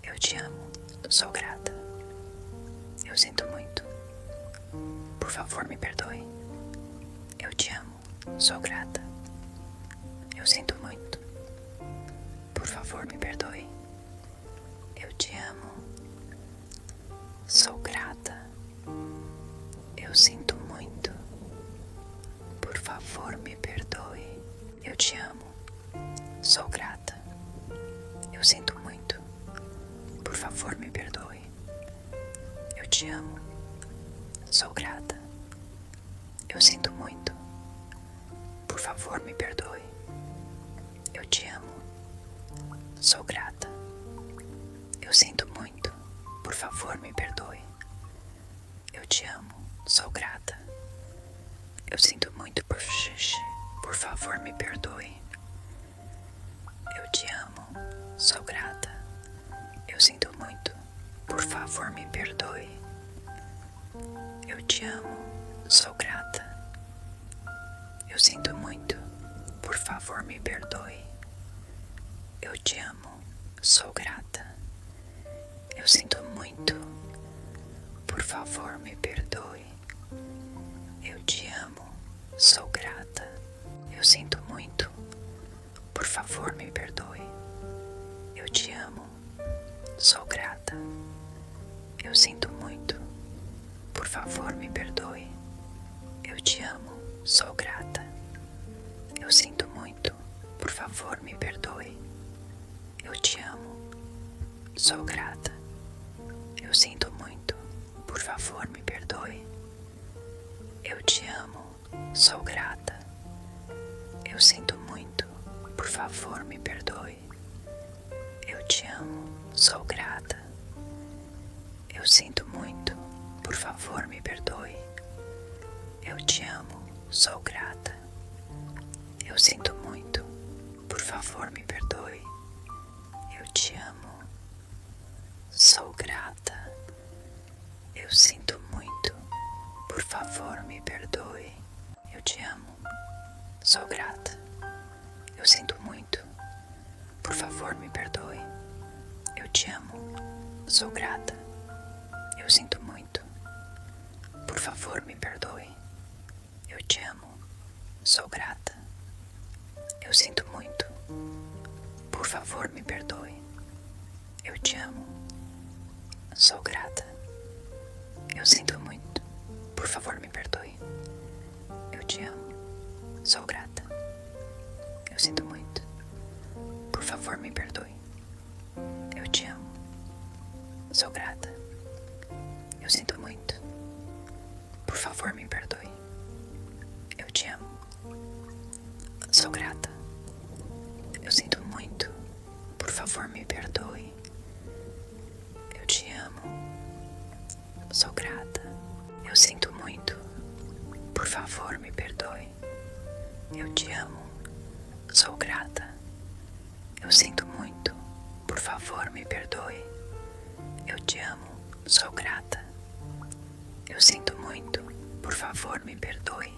Eu te amo. Sou grata. Eu sinto muito. Por favor, me perdoe. Eu te amo. Sou grata. Eu sinto muito. Por favor, me perdoe. Eu te amo. Sou grata. Eu sinto muito. Por favor, me perdoe. Eu te amo. Sou grata. Eu sinto muito. Por favor, me perdoe. Eu te amo. Sou grata. Eu sinto muito. Por favor, me perdoe. Eu te amo. Sou grata. Eu sinto muito. Por favor, me perdoe. Eu te amo. Sou grata. Eu sinto muito por xixi. Por favor, me perdoe. Eu te amo. Sou grata. Eu sinto muito. Por favor, me perdoe. Eu te amo. Sou grata. Eu sinto muito. Por favor, me perdoe. Eu te amo. Sou grata. Eu sinto muito. Por favor, me perdoe. Eu te amo. Sou grata. Eu sinto muito. Por favor, me perdoe. Eu te amo. Sou grata. Eu sinto muito. Por favor, me perdoe. Eu te amo. Sou grata. Eu sinto muito. Por favor, me perdoe. Eu te amo. Sou grata. Eu sinto muito. Por favor, me perdoe. Eu te amo. Sou grata. Eu sinto muito. Por favor, me perdoe. Eu te amo. Sou grata. Eu sinto muito. Por favor, me perdoe. Eu te amo. Sou grata. Eu sinto muito. Por favor, me perdoe. Eu te amo. Sou grata. Eu sinto muito. Por favor, me perdoe. Eu te amo. Sou grata. Eu sinto muito. Por favor, me perdoe. Eu te amo. Sou grata. Eu sinto muito. Por favor, me perdoe. Eu te amo. Sou grata. Eu sinto muito. Por favor, me perdoe. Eu te amo. Sou grata. Eu sinto muito. Por favor, me perdoe. Eu te amo. Sou grata. Eu sinto muito. Por favor, me perdoe. Eu te amo. Sou grata. Eu sinto muito. Por favor, me perdoe. Eu te amo. Sou grata. Eu sinto muito. Por favor, me perdoe. Eu te amo. Sou grata. Eu sinto muito. Por favor, me perdoe. Eu te amo. Sou grata. Eu sinto muito. Por favor, me perdoe. Eu te amo. Sou grata. Eu sinto muito. Por favor, me perdoe.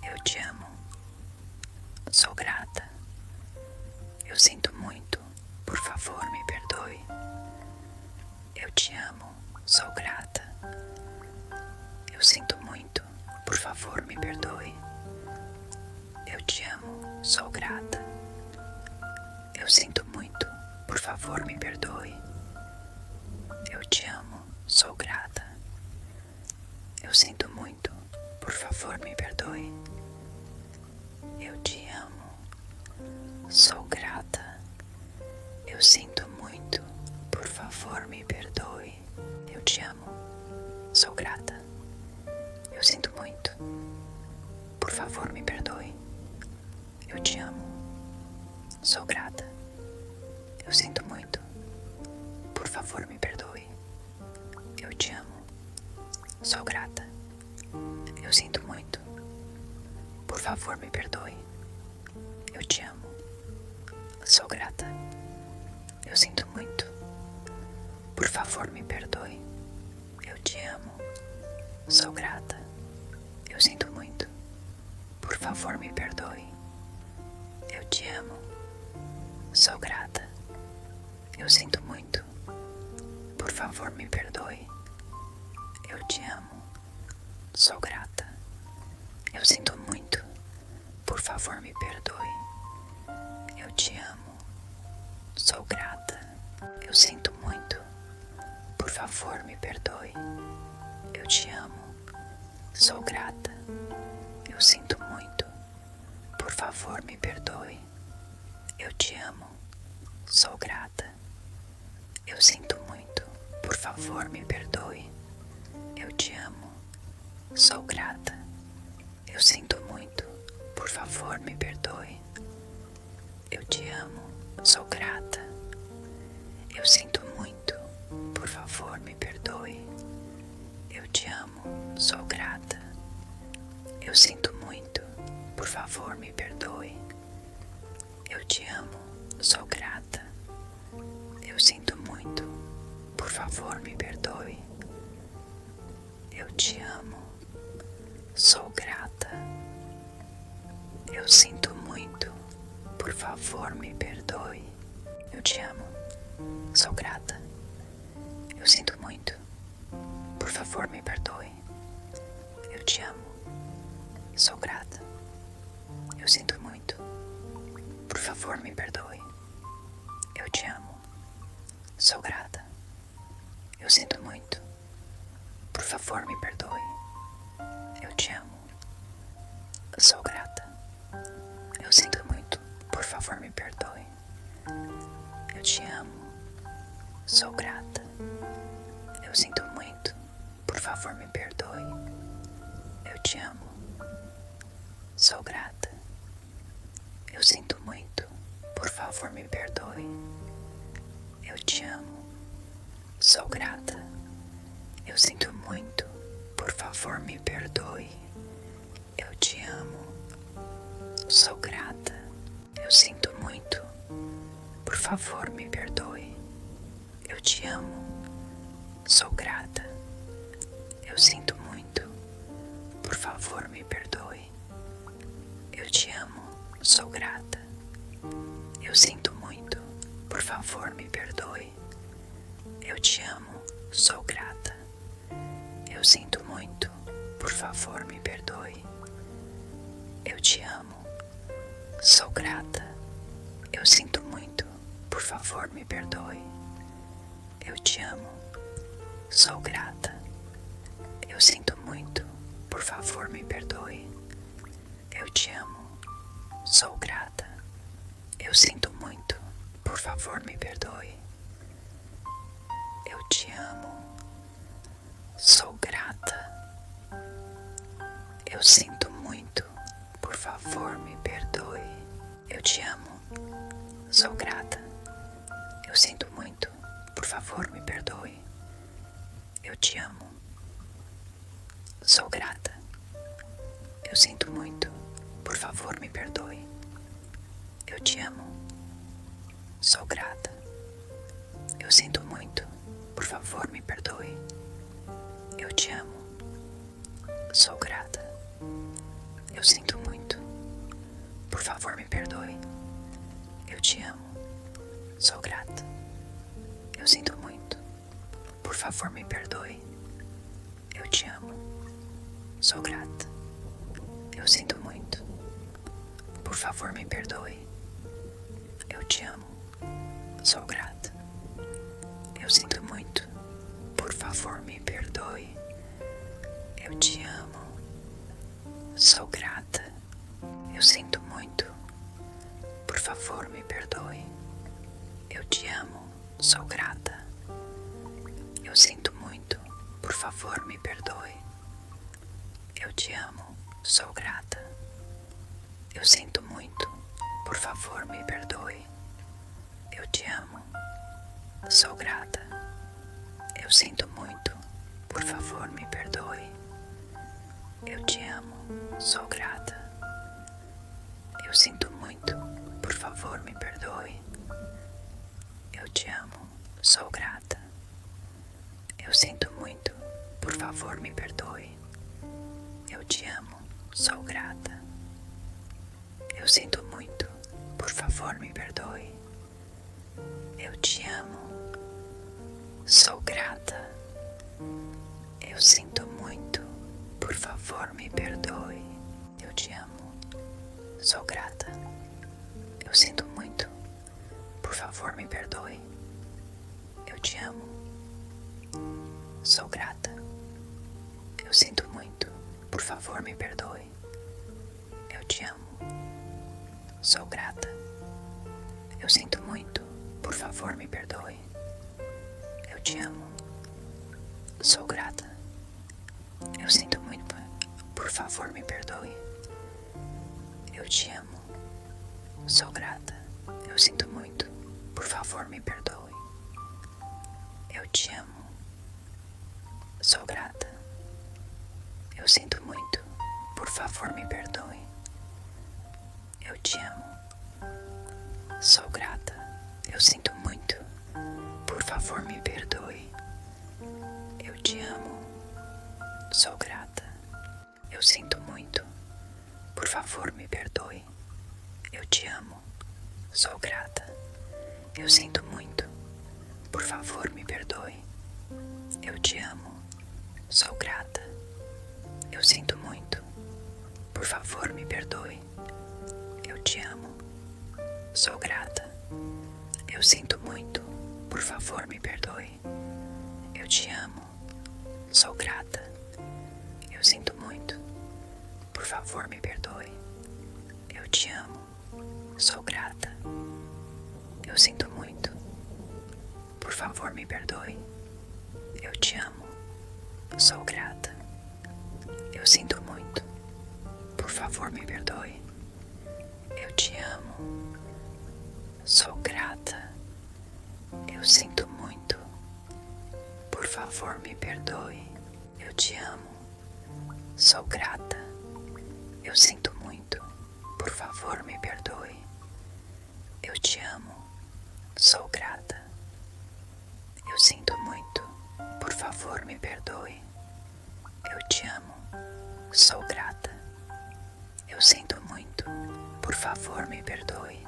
Eu te amo. Sou grata. Eu sinto muito. Por favor, me perdoe. Eu te amo. Sou grata. Eu sinto muito. Por favor, me perdoe. Eu te amo. Sou grata. Eu sinto muito. Por favor, me perdoe. Eu te amo. Sou grata. Eu sinto muito. Por favor, me perdoe. Eu te amo. Sou grata. Eu sinto muito. Por favor, me perdoe. Eu te amo. Sou grata. Eu sinto muito. Por favor, me perdoe. Eu te amo. Sou grata. Eu sinto muito. Por favor, me perdoe. Eu te amo. Sou grata. Eu sinto muito. Por favor, me perdoe. Eu te amo. Sou grata. Eu sinto muito. Por favor, me perdoe. Eu te amo. Sou grata. Eu sinto muito. por favor me perdoe. Eu te amo, sou grata. Eu sinto muito, por favor me perdoe. Eu te amo, sou grata. Eu sinto muito, por favor me perdoe. Eu te amo, sou grata. Eu sinto muito, por favor me perdoe. Eu te amo, sou grata. Eu sinto muito, por favor me perdoe. Eu te amo, sou grata. Eu sinto muito, por favor me perdoe. Eu te amo, sou grata. Eu sinto muito, por favor me perdoe. Eu te amo, sou grata. Eu sinto muito, por favor me perdoe. Eu te amo, sou grata. Eu sinto muito, por favor me perdoe. Eu te amo, sou grata. Eu sinto muito, por favor me perdoe. Eu te amo, sou grata. Eu sinto muito, por favor me perdoe. Eu te amo, sou grata. Eu sinto muito, por favor me perdoe. Eu te amo, sou grata. Eu sinto muito, por favor me perdoe. Eu te amo, sou grata. Eu sinto muito, por favor me perdoe. Eu te amo, sou grata. Eu sinto muito, por favor me perdoe. Eu te amo, sou grata. Eu sinto muito, por favor me perdoe. Eu te amo, sou grata. Eu sinto muito, por favor me perdoe. Eu te amo, sou grata. Eu sinto muito, por favor me perdoe. Eu te amo, sou grata. Eu sinto muito, por favor me perdoe. Eu te amo, sou grata. Eu sinto muito, por favor me perdoe. Eu te amo, sou grata. Eu sinto muito, por favor me perdoe. Eu te amo, sou grata. Eu sinto muito, por favor me perdoe. Eu te amo, sou grata. Eu sinto muito, por favor me perdoe. Eu te amo, sou grata. Eu sinto muito, por favor me perdoe. Eu te amo, sou grata. Eu sinto muito, por favor me perdoe. Eu te amo, sou grata. Eu sinto muito, por favor me perdoe. Eu te amo, sou grata. Eu sinto muito, por favor me perdoe. Eu te amo, sou grata. Eu sinto muito, por favor me perdoe. Eu te amo, sou grata. Eu sinto muito, por favor me perdoe. Eu te amo, sou grata. Eu sinto muito, por favor me perdoe. Eu te amo, sou grata. Eu sinto muito, por favor me perdoe. Eu te amo, sou grata. Eu sinto muito, por favor me perdoe. Eu te amo, sou grata. Eu sinto muito, por favor me perdoe. Eu te amo, sou grata. Eu sinto muito, por favor me perdoe. Eu te amo, sou grata. Eu sinto muito, por favor me perdoe. Eu te amo, sou grata. Eu sinto muito, por favor me perdoe. Eu te amo, sou grata. Eu sinto muito, por favor me perdoe. Eu te amo, sou grata. Eu sinto muito, por favor me perdoe. Eu te amo, sou grata. Eu sinto muito, por favor me perdoe. Eu te amo, sou grata. Eu sinto muito. Por favor, me perdoe. Eu te amo. Sou grata. Eu sinto muito. Por favor, me perdoe. Eu te amo. Sou grata. Eu sinto muito. Por favor, me perdoe. Eu te amo. Sou grata. Eu sinto muito. Por favor, me perdoe. Eu te amo. Sou grata. Eu sinto muito. Por favor, me perdoe. Eu te amo. Sou grata. Eu sinto muito. Por favor, me perdoe. Eu te amo. Sou grata. Eu sinto muito. Por favor, me perdoe. Eu te amo. Sou grata. Eu sinto muito. Por favor, me perdoe. Eu te amo. Sou grata. Eu sinto muito. Por favor, me perdoe. Eu te amo. Sou grata. Eu sinto muito. Por favor, me perdoe. Eu te amo. Sou grata. Eu sinto muito. Por favor, me perdoe. Eu te amo. Sou grata. Eu sinto muito. Por favor, me perdoe. Eu te amo. Sou grata. Eu sinto muito. Por favor, me perdoe. Eu te amo. Sou grata. Eu sinto muito. Por favor, me perdoe. Eu te amo. Sou grata. Eu sinto muito. Por favor, me perdoe. Eu te amo. Sou grata. Eu sinto muito. Por favor, me perdoe. Eu te amo. Sou grata. Eu sinto muito. Por favor, me perdoe. Eu te amo. Sou grata. Eu sinto muito. Por favor, me perdoe. Eu te amo. Sou grata. Eu sinto muito. Por favor, me perdoe. Eu te amo. Sou grata. Eu sinto muito. Por favor, me perdoe.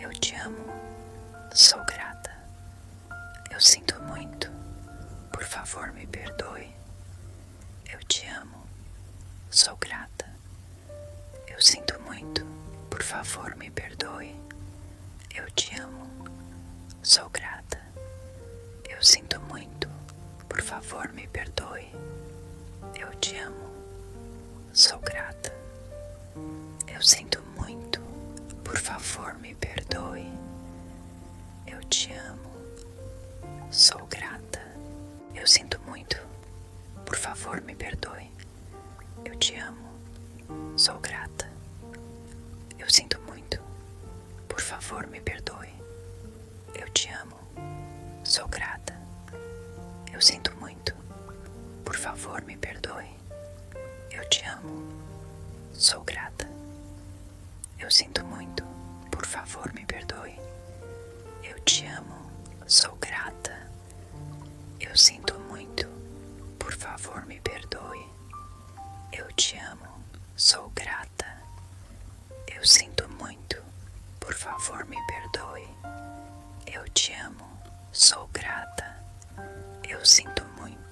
Eu te amo. Sou grata. Eu sinto muito. Por favor, me perdoe. Eu te amo. Sou grata. Eu sinto muito. Por favor, me perdoe. Eu te amo. Sou grata. Eu sinto muito. Por favor, me perdoe. Eu te amo. Sou grata. Eu sinto muito. Por favor, me perdoe. Eu te amo. Sou grata. Eu sinto muito. Por favor, me perdoe. Eu te amo. Sou grata. Eu sinto muito. Por favor, me perdoe. Eu te amo. Sou grata. Eu sinto muito. Por favor, me perdoe. Eu te amo. Sou grata. Eu sinto muito. Por favor, me perdoe. Eu te amo. Sou grata. Eu sinto muito. Por favor, me perdoe. Eu te amo. Sou grata. Eu sinto muito. Por favor, me perdoe. Eu te amo. Sou grata. Eu sinto muito.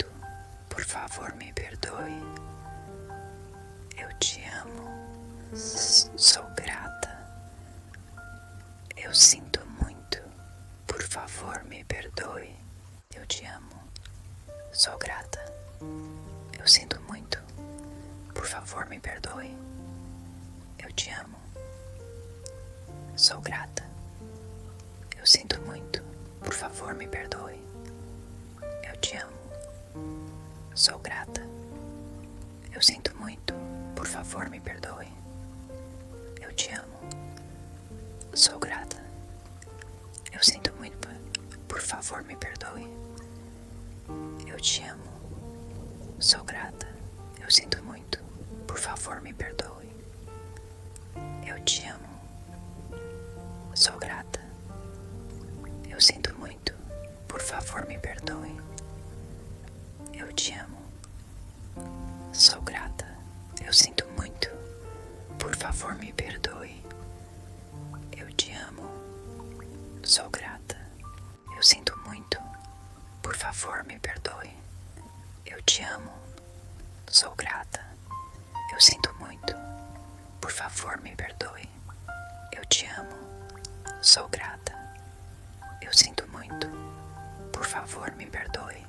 Por favor, me perdoe. Eu te amo. Sou grata. Eu sinto muito. Por favor, me perdoe. Eu te amo. Sou grata. Eu sinto muito. Por favor, me perdoe. Eu te amo. Sou grata. Eu sinto muito. Por favor, me perdoe. Eu te amo. Sou grata. Eu sinto muito. Por favor, me perdoe. Eu te amo. Sou grata. Eu sinto muito. Por favor, me perdoe. Eu te amo. Sou grata. Eu sinto muito. Por favor, me perdoe. Eu te amo. Sou grata. Eu sinto muito. Por favor, me perdoe. Eu te amo. Sou grata. Eu sinto muito. Por favor, me perdoe. favor, me perdoe. Eu te amo. Sou grata. Eu sinto muito. Por favor, me perdoe. Eu te amo. Sou grata. Eu sinto muito. Por favor, me perdoe.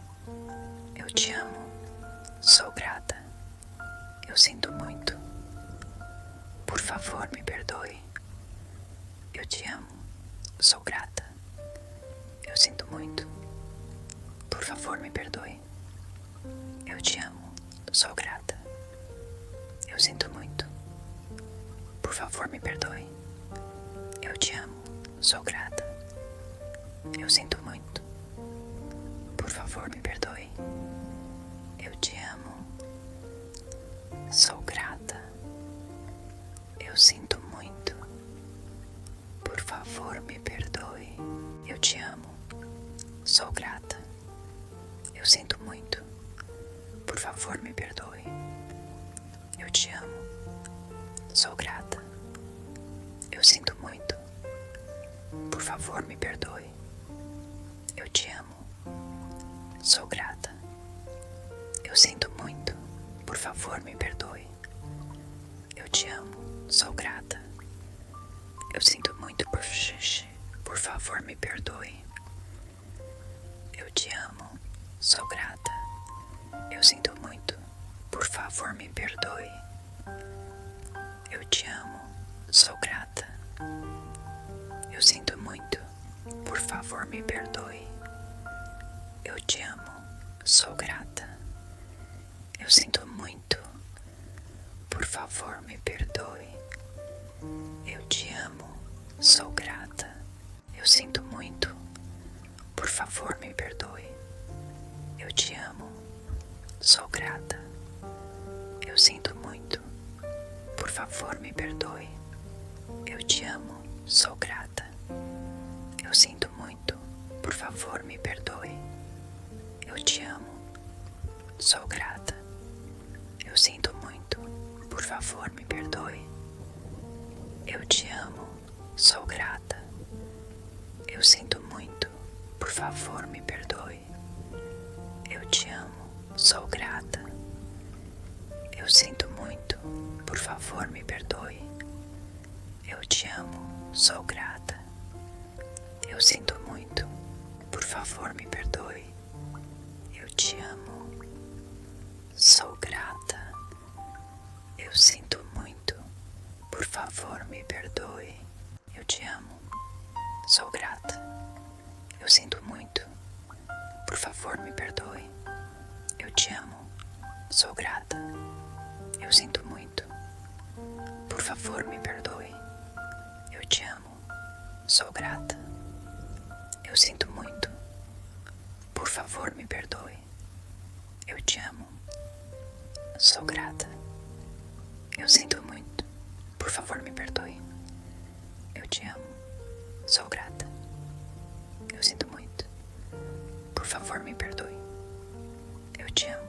Eu te amo. Sou grata. Eu sinto muito. Por favor, me perdoe. Eu te amo. Sou grata. Eu sinto muito. Por favor, me perdoe. Eu te amo. Sou grata. Eu sinto muito. Por favor, me perdoe. Eu te amo. Sou grata. Eu sinto muito. Por favor, me perdoe. Eu te amo. Sou grata. Eu sinto muito. Por favor, me perdoe. Eu te amo. Sou grata. Eu sinto muito. Por favor, me perdoe. Eu te amo. Sou grata. Eu sinto muito. Por favor, me perdoe. Eu te amo. Sou grata. Eu sinto muito. Por favor, me perdoe. Eu te amo. Sou grata. Eu sinto muito por xixi. Por favor, me perdoe. Eu te amo. Sou grata. Eu sinto muito. Por favor, me perdoe. Eu te amo. Sou grata. Eu sinto muito. Por favor, me perdoe. Eu te amo. Sou grata. Eu sinto muito. Por favor, me perdoe. Eu te amo. Sou grata. Eu sinto muito. Por favor, me perdoe. Eu te amo. Sou grata. Eu sinto muito. Por favor, me perdoe. Eu te amo. Sou grata. Eu sinto muito. Por favor, me perdoe. Eu te amo. Sou grata. Eu sinto muito. Por favor, me perdoe. Eu te amo. Sou grata. Eu sinto muito. Por favor, me perdoe. Eu te amo. Sou grata. Eu sinto muito. Por favor, me perdoe. Eu te amo. Sou grata. Eu sinto muito. Por favor, me perdoe. Eu te amo. Sou grata. Eu sinto muito. Por favor, me perdoe. Eu te amo. Sou grata. Eu sinto muito. Por favor, me perdoe. Eu te amo. Sou grata. Eu sinto muito. Por favor, me perdoe. Eu te amo. Sou grata. Eu sinto muito. Por favor, me perdoe. Eu te amo. Sou grata. Eu sinto muito. Por favor, me perdoe. Eu te amo. Sou grata. Eu sinto muito. Por favor, me perdoe. Eu te amo.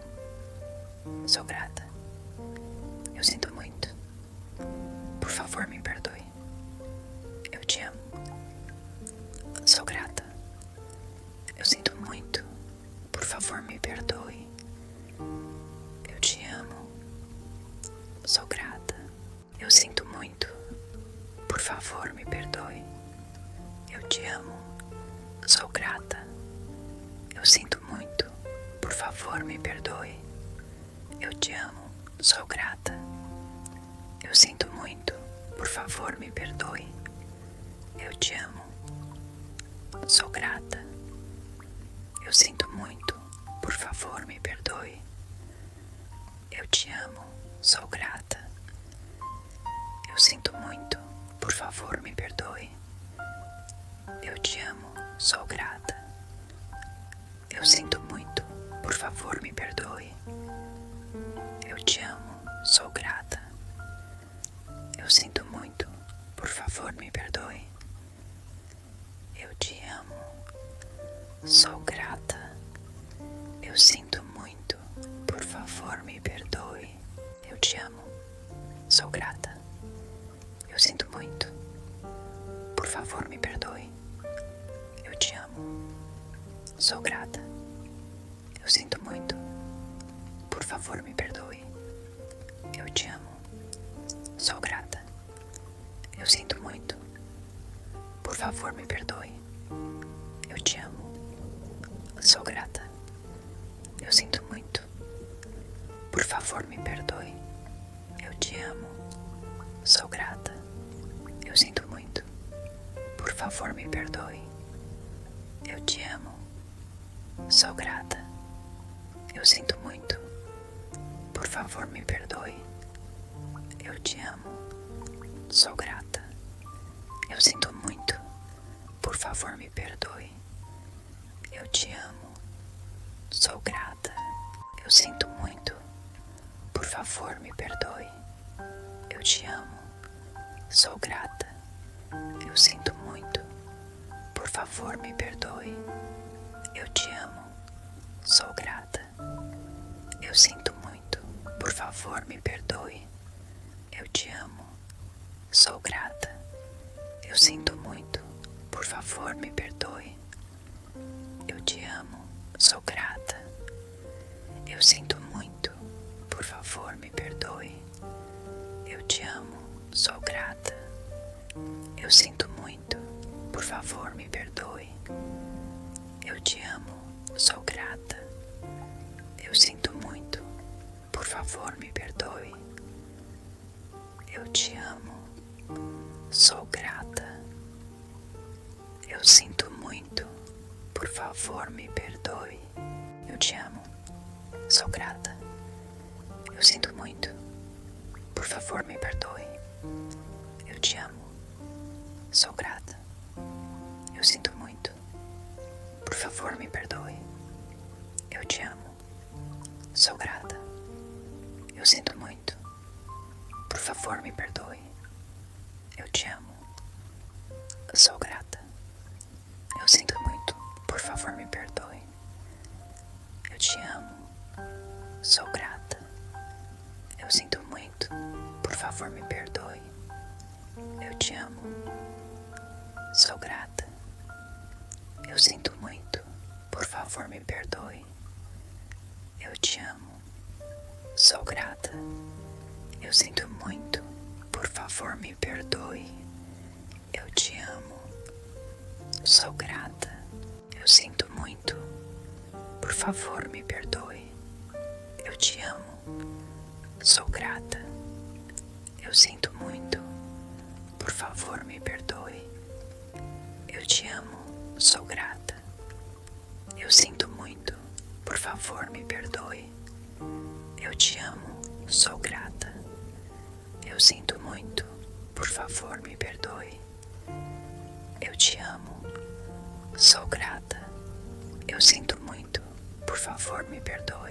Sou grata. Eu sinto muito. Por favor, me perdoe. Eu te amo. Sou grata. Eu sinto muito. Por favor, me perdoe. Eu te amo. Sou grata. Eu sinto muito. Por favor, me perdoe. Eu te amo. Sou grata. Eu sinto muito. Por favor, me perdoe. Eu te amo. Sou grata. Eu sinto muito. Por favor, me perdoe. Eu te amo. Sou grata. Eu sinto muito. Por favor, me perdoe. Eu te amo. Sou grata. Eu sinto muito. Por favor, me perdoe. Eu te amo. Sou grata. Eu sinto muito. Por favor, me perdoe. Eu te amo. Sou grata. Eu sinto muito. Por favor, me perdoe. Eu te amo. Sou grata. Eu sinto muito. Por favor, me perdoe. Eu te amo. Sou grata. Eu sinto muito. Por favor, me perdoe. Eu te amo. Sou grata. Eu sinto muito. Por favor, me perdoe. Eu te amo. Sou grata. Eu sinto muito. Por favor, me perdoe. Eu te amo. Sou grata. Eu sinto muito. Por favor, me perdoe. Eu te amo. Sou grata. Eu sinto muito. Por favor, me perdoe. Eu te amo. Sou grata. Eu sinto muito. Por favor, me perdoe. Eu te amo. Sou grata. Eu sinto muito. Por favor, me perdoe. Eu te amo. Sou grata. Eu sinto muito. Por favor, me perdoe. Eu te amo. Sou grata. Eu sinto muito. Por favor, me perdoe. Eu te amo. Sou grata. Eu sinto muito. Por favor, me perdoe. Eu te amo. Sou grata. Eu sinto muito. Por favor, me perdoe. Eu te amo. Sou grata. Eu sinto muito. Por favor, me perdoe. Eu te amo. Sou grata. Eu sinto muito. Por favor, me perdoe. Eu te amo. Sou grata. Eu sinto muito. Por favor, me perdoe. Eu te amo. Sou grata. Eu sinto muito. Por favor, me perdoe. Eu te amo. Sou grata. Eu sinto muito. Por favor, me perdoe. Eu te amo. Sou grata. Eu sinto muito. Por favor, me perdoe. Eu te amo. Sou grata. Eu sinto muito. Por favor, me perdoe. Eu te amo. Sou grata. Eu sinto muito. Por favor, me perdoe. Eu te amo. Sou grata. Eu sinto muito. Por favor, me perdoe. Eu te amo. Sou grata. Eu sinto muito. Por favor, me perdoe. Eu te amo. Sou grata. Eu sinto muito. Por favor, me perdoe. Eu te amo. Sou grata. Eu sinto muito. Por favor, me perdoe. Eu te amo. Sou grata. Eu sinto muito. Por favor, me perdoe. Eu te amo. Sou grata. Eu sinto muito. Por favor, me perdoe. Eu te amo. Sou grata. Eu sinto muito. Por favor, me perdoe. Eu te amo. Sou grata. Eu sinto muito. Por favor, me perdoe.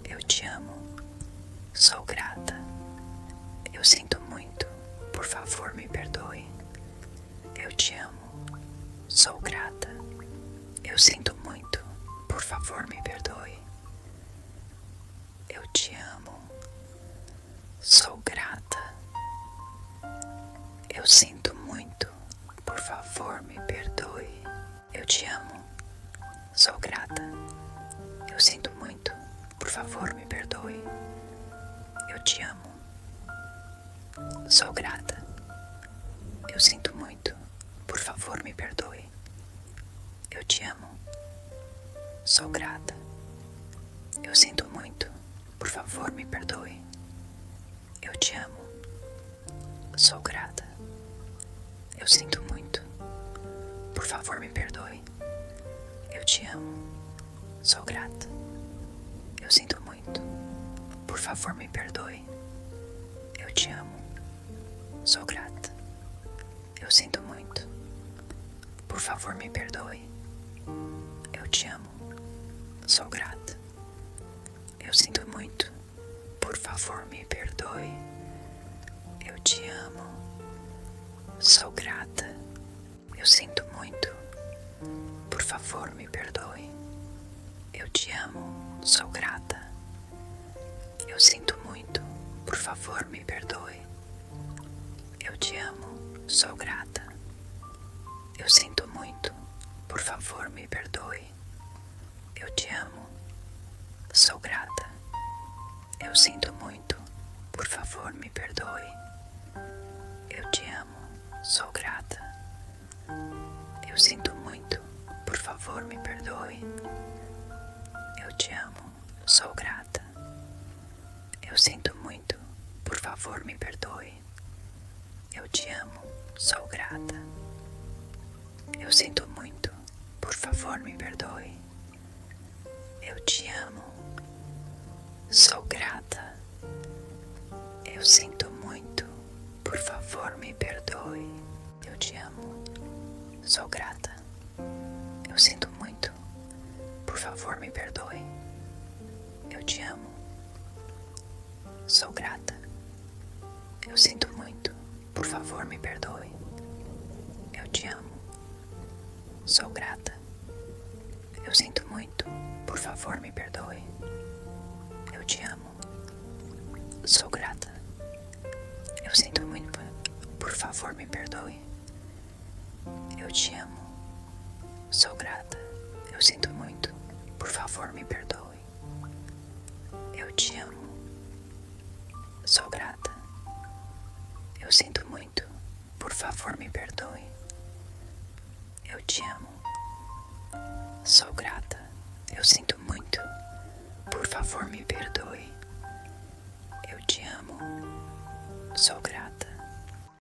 Eu te amo. Sou grata. Eu sinto muito. Por favor, me perdoe. Eu te amo. Sou grata. Eu sinto muito. Por favor, me perdoe. Eu te amo. Sou grata. Eu sinto muito. Por favor, me perdoe. Eu te amo. Sou grata. Eu sinto muito. Por favor, me perdoe. Eu te amo. Sou grata. Eu sinto muito. Por favor, me perdoe. Eu te amo. Sou grata. Eu sinto muito. Por favor, me perdoe. Eu te amo. Sou grata. Eu sinto muito. Por favor, me perdoe. Eu te amo. Sou grata. Eu sinto muito. Por favor, me perdoe. Eu te amo. Sou grata. Eu sinto muito. Por favor, me perdoe. Eu te amo. Sou grata. Eu sinto muito. Por favor, me perdoe. Eu te amo. Sou grata. Eu sinto muito. Por favor, me perdoe. Eu te amo. Sou grata. Eu sinto muito. Por favor, me perdoe. Eu te amo. Sou grata. Eu sinto muito. Por favor, me perdoe. Eu te amo. Sou grata. Eu sinto muito. Por favor, me perdoe. Eu te amo. Sou grata. Eu sinto muito. Por favor, me perdoe. Eu te amo. Sou grata. Eu sinto muito. Por favor, me perdoe. Eu te amo. Sou grata. Eu sinto muito. Por favor, me perdoe. Eu te amo. Sou grata. Eu sinto muito. Por favor, me perdoe. Eu te amo. Sou grata. Eu sinto muito. Por favor, me perdoe. Eu te amo. Sou grata. Eu sinto muito. Por favor, me perdoe. Eu te amo. Sou grata. Eu sinto muito. Por favor, me perdoe. Eu te amo. Sou grata. Eu sinto muito. Por favor, me perdoe. Eu te amo. Sou grata. Eu sinto muito. Por favor, me perdoe. Eu te amo. Sou grata. Eu sinto muito. Por favor, me perdoe. Eu te amo. Sou grata. Eu sinto muito. Por favor, me perdoe. Eu te amo. Sou grata.